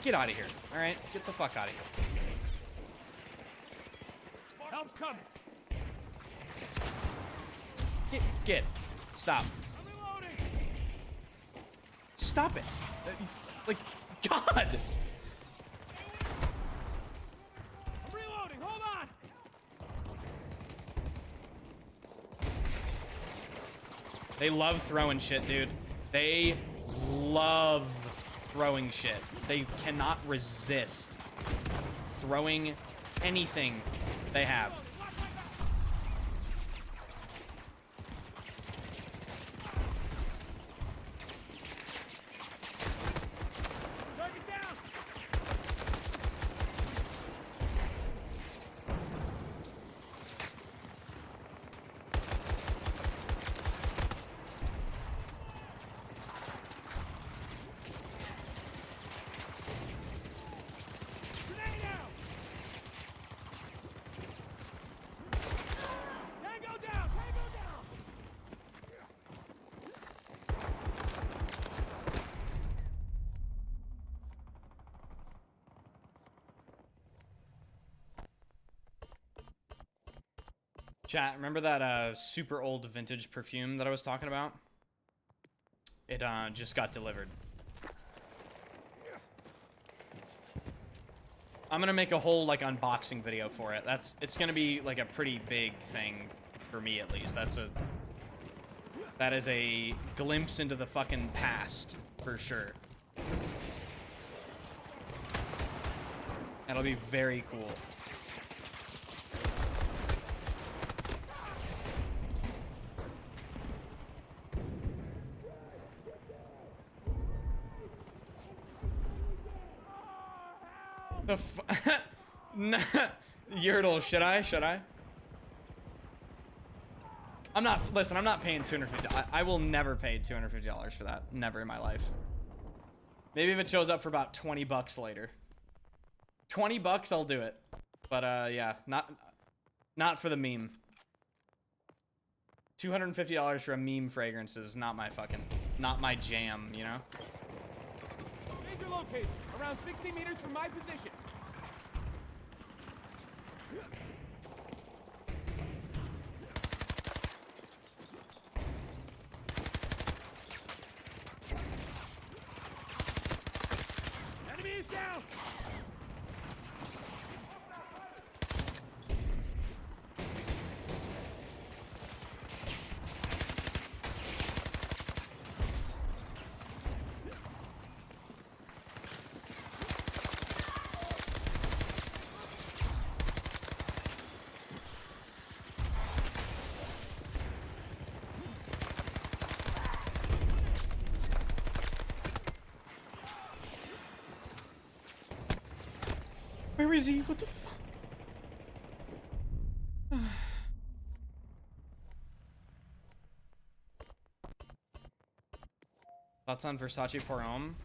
Get out of here. All right, get the fuck out of here. Help's coming. Get. Stop. I'm reloading. Stop it. Like, God. I'm reloading. Hold on. They love throwing shit, dude. They love throwing shit. They cannot resist throwing anything they have. Chat, remember that super old vintage perfume that I was talking about? It just got delivered. I'm gonna make a whole like unboxing video for it. It's gonna be like a pretty big thing for me at least. That is a glimpse into the fucking past for sure. That'll be very cool. The Yerdle, should I? I'm not paying $250. I will never pay $250 for that. Never in my life. Maybe if it shows up for about 20 bucks later. 20 bucks, I'll do it. But, yeah, not for the meme. $250 for a meme fragrance is not my jam, you know? Major located, around 60 meters from my position. Enemy is down! Where is he? What the fuck? Thoughts on Versace pour Homme?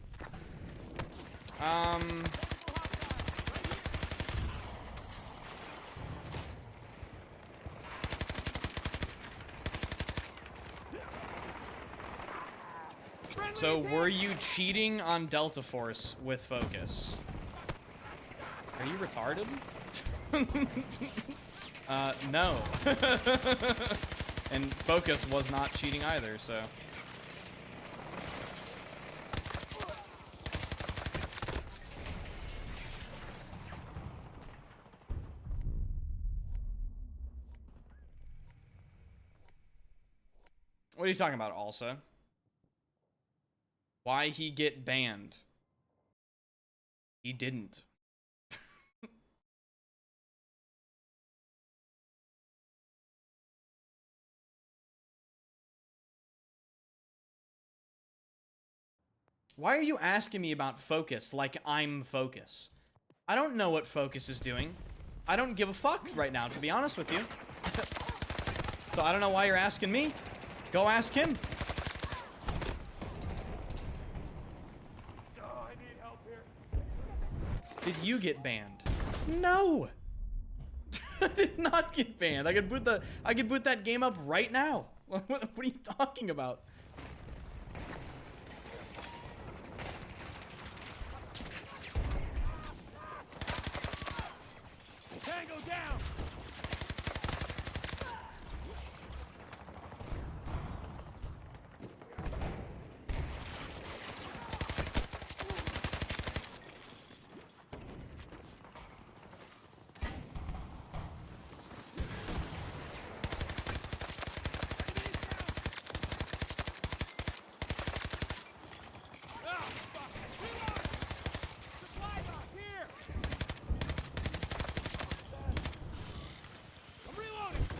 So were you cheating on Delta Force with focus? Are you retarded? No. And focus was not cheating either, so. What are you talking about, Alsa? Why he get banned? He didn't. Why are you asking me about focus like I'm focus? I don't know what focus is doing. I don't give a fuck right now, to be honest with you. So I don't know why you're asking me. Go ask him. Oh, I need help here. Did you get banned? No. I did not get banned. I could boot that game up right now. What are you talking about? Tango down!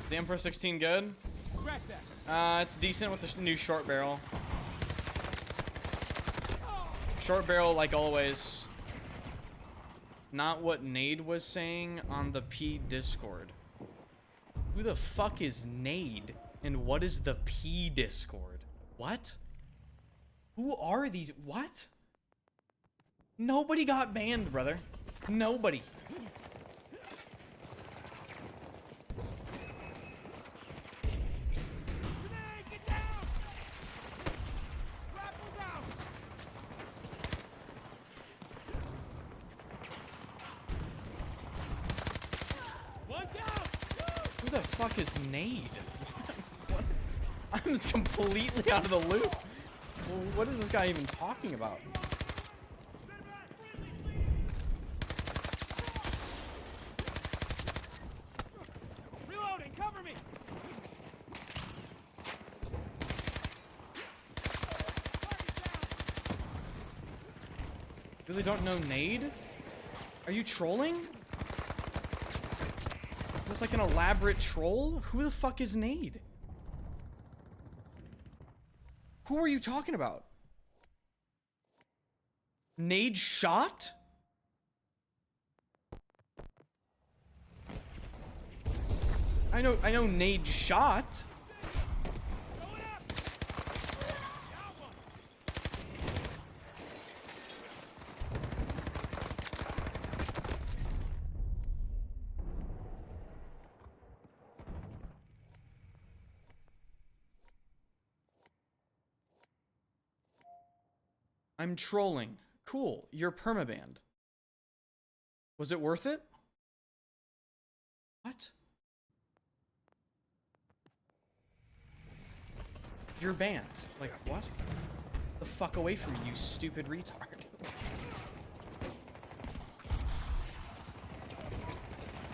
The Emperor 16 good? It's decent with the new short barrel. Short barrel like always. Not what Nade was saying on the P Discord. Who the fuck is Nade? And what is the P Discord? What? Who are these? What? Nobody got banned, brother. Nobody. Who the fuck is nade? What? I'm completely out of the loop. What is this guy even talking about? Reloading, cover me. Really don't know nade? Are you trolling? Is this like an elaborate troll? Who the fuck is nade? Who are you talking about? Nade shot? I know nade shot. I'm trolling. Cool. You're permabanned. Was it worth it? What? You're banned. Like, what? The fuck away from me, you stupid retard.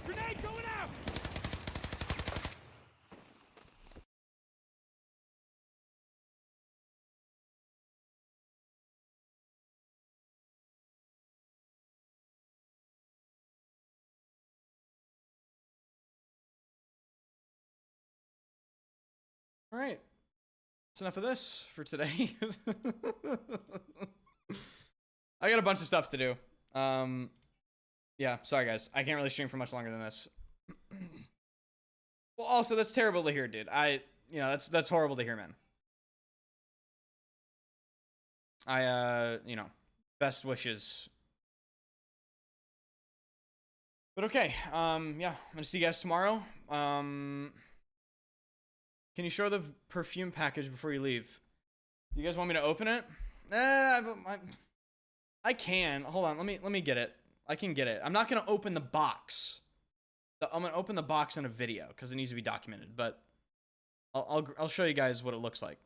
Grenade going out. All right. That's enough of this for today. I got a bunch of stuff to do. Yeah, sorry guys. I can't really stream for much longer than this. Well, also that's terrible to hear, dude. You know, that's horrible to hear, man. You know, best wishes. But okay, yeah, I'm gonna see you guys tomorrow. Can you show the perfume package before you leave? You guys want me to open it? I can. Hold on. Let me get it. I can get it. I'm not gonna open the box. I'm gonna open the box in a video because it needs to be documented. But I'll show you guys what it looks like.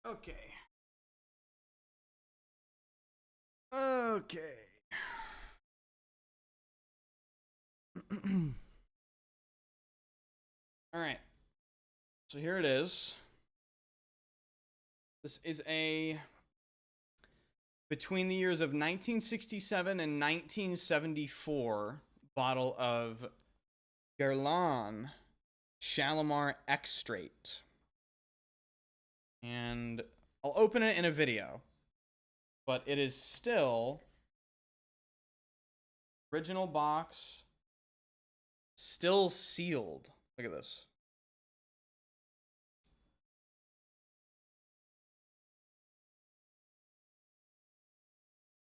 Okay. Okay. All right. So here it is. This is a between the years of 1967 and 1974 bottle of Guerlain Shalimar X Straight. And I'll open it in a video, but it is still original box, still sealed. Look at this.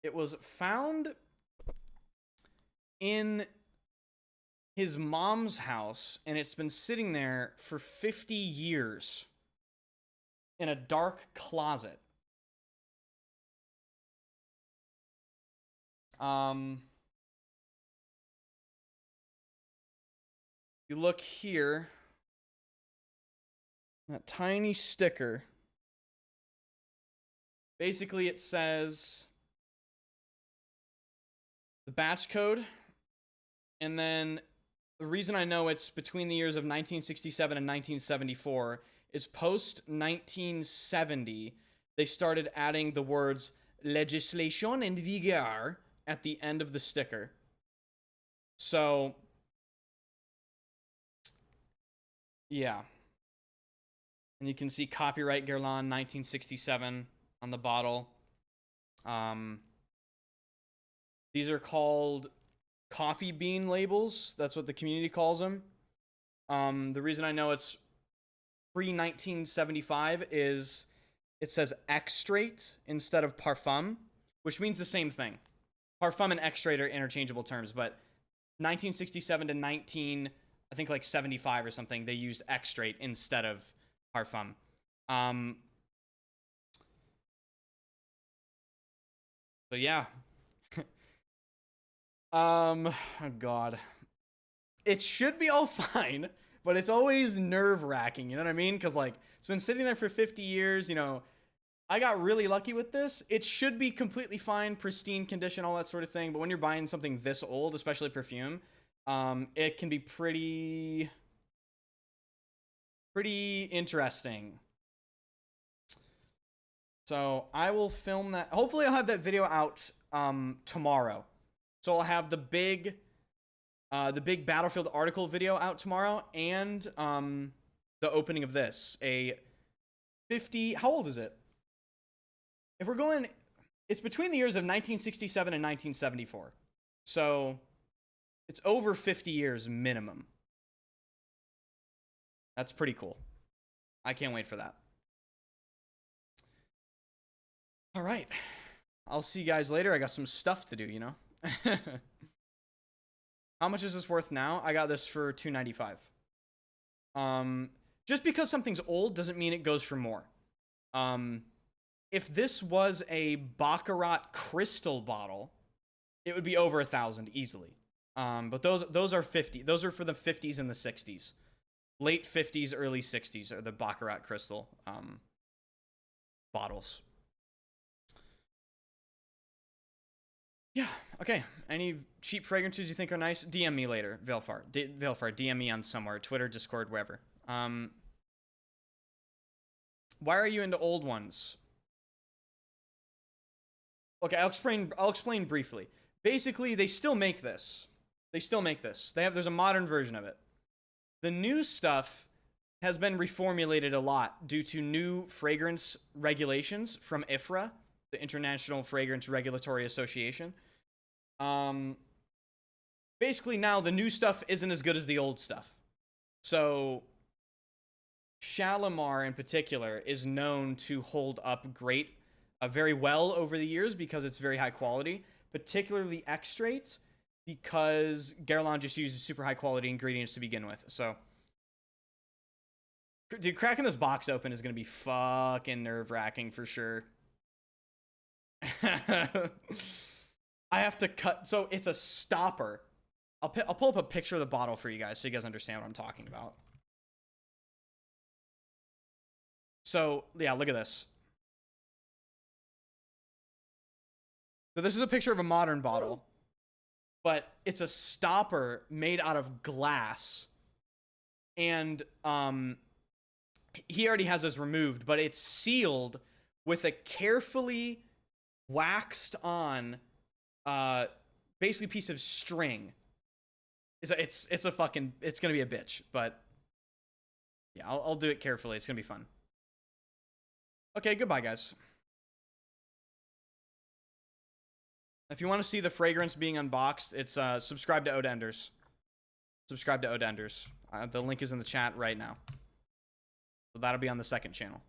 It was found in his mom's house, and it's been sitting there for 50 years in a dark closet. You look here, that tiny sticker. Basically, it says the batch code, and then the reason I know it's between the years of 1967 and 1974 is post 1970 they started adding the words legislation en vigueur at the end of the sticker. So yeah, and you can see copyright Guerlain 1967 on the bottle. These are called coffee bean labels. That's what the community calls them. The reason I know it's pre-1975 is it says X Straight instead of parfum, which means the same thing. Parfum and X Straight are interchangeable terms, but 1967 to I think like 75 or something, they used X Straight instead of parfum. So yeah. Oh God. It should be all fine, but it's always nerve-wracking, you know what I mean? Because, like, it's been sitting there for 50 years, you know. I got really lucky with this. It should be completely fine, pristine condition, all that sort of thing, but when you're buying something this old, especially perfume, it can be pretty interesting. So I will film that. Hopefully I'll have that video out tomorrow. So I'll have the big Battlefield article video out tomorrow, and the opening of this. A 50, how old is it? If we're going, it's between the years of 1967 and 1974. So it's over 50 years minimum. That's pretty cool. I can't wait for that. All right. I'll see you guys later. I got some stuff to do, you know? How much is this worth now? I got this for $2.95. Just because something's old doesn't mean it goes for more. If this was a Baccarat crystal bottle, it would be over 1,000 easily. But those are 50. Those are for the 50s and the 60s. Late 50s, early 60s are the Baccarat crystal bottles. Yeah, okay. Any cheap fragrances you think are nice? DM me later, Veilfar. Veilfar, DM me on somewhere. Twitter, Discord, wherever. Why are you into old ones? Okay, I'll explain briefly. Basically, they still make this. There's a modern version of it. The new stuff has been reformulated a lot due to new fragrance regulations from IFRA, the International Fragrance Regulatory Association. Basically now the new stuff isn't as good as the old stuff. So Shalimar in particular is known to hold up great, very well over the years because it's very high quality, particularly X Straight, because Guerlain just uses super high quality ingredients to begin with. So dude, cracking this box open is going to be fucking nerve-wracking for sure. I have to cut. So it's a stopper. I'll pull up a picture of the bottle for you guys so you guys understand what I'm talking about. So yeah, look at this. So this is a picture of a modern bottle, but it's a stopper made out of glass. And he already has this removed, but it's sealed with a carefully waxed on basically piece of string. It's a fucking, it's gonna be a bitch, but yeah, I'll do it carefully. It's gonna be fun. Okay, goodbye, guys. If you want to see the fragrance being unboxed, it's subscribe to Odenders. Subscribe to Odenders. The link is in the chat right now. So that'll be on the second channel.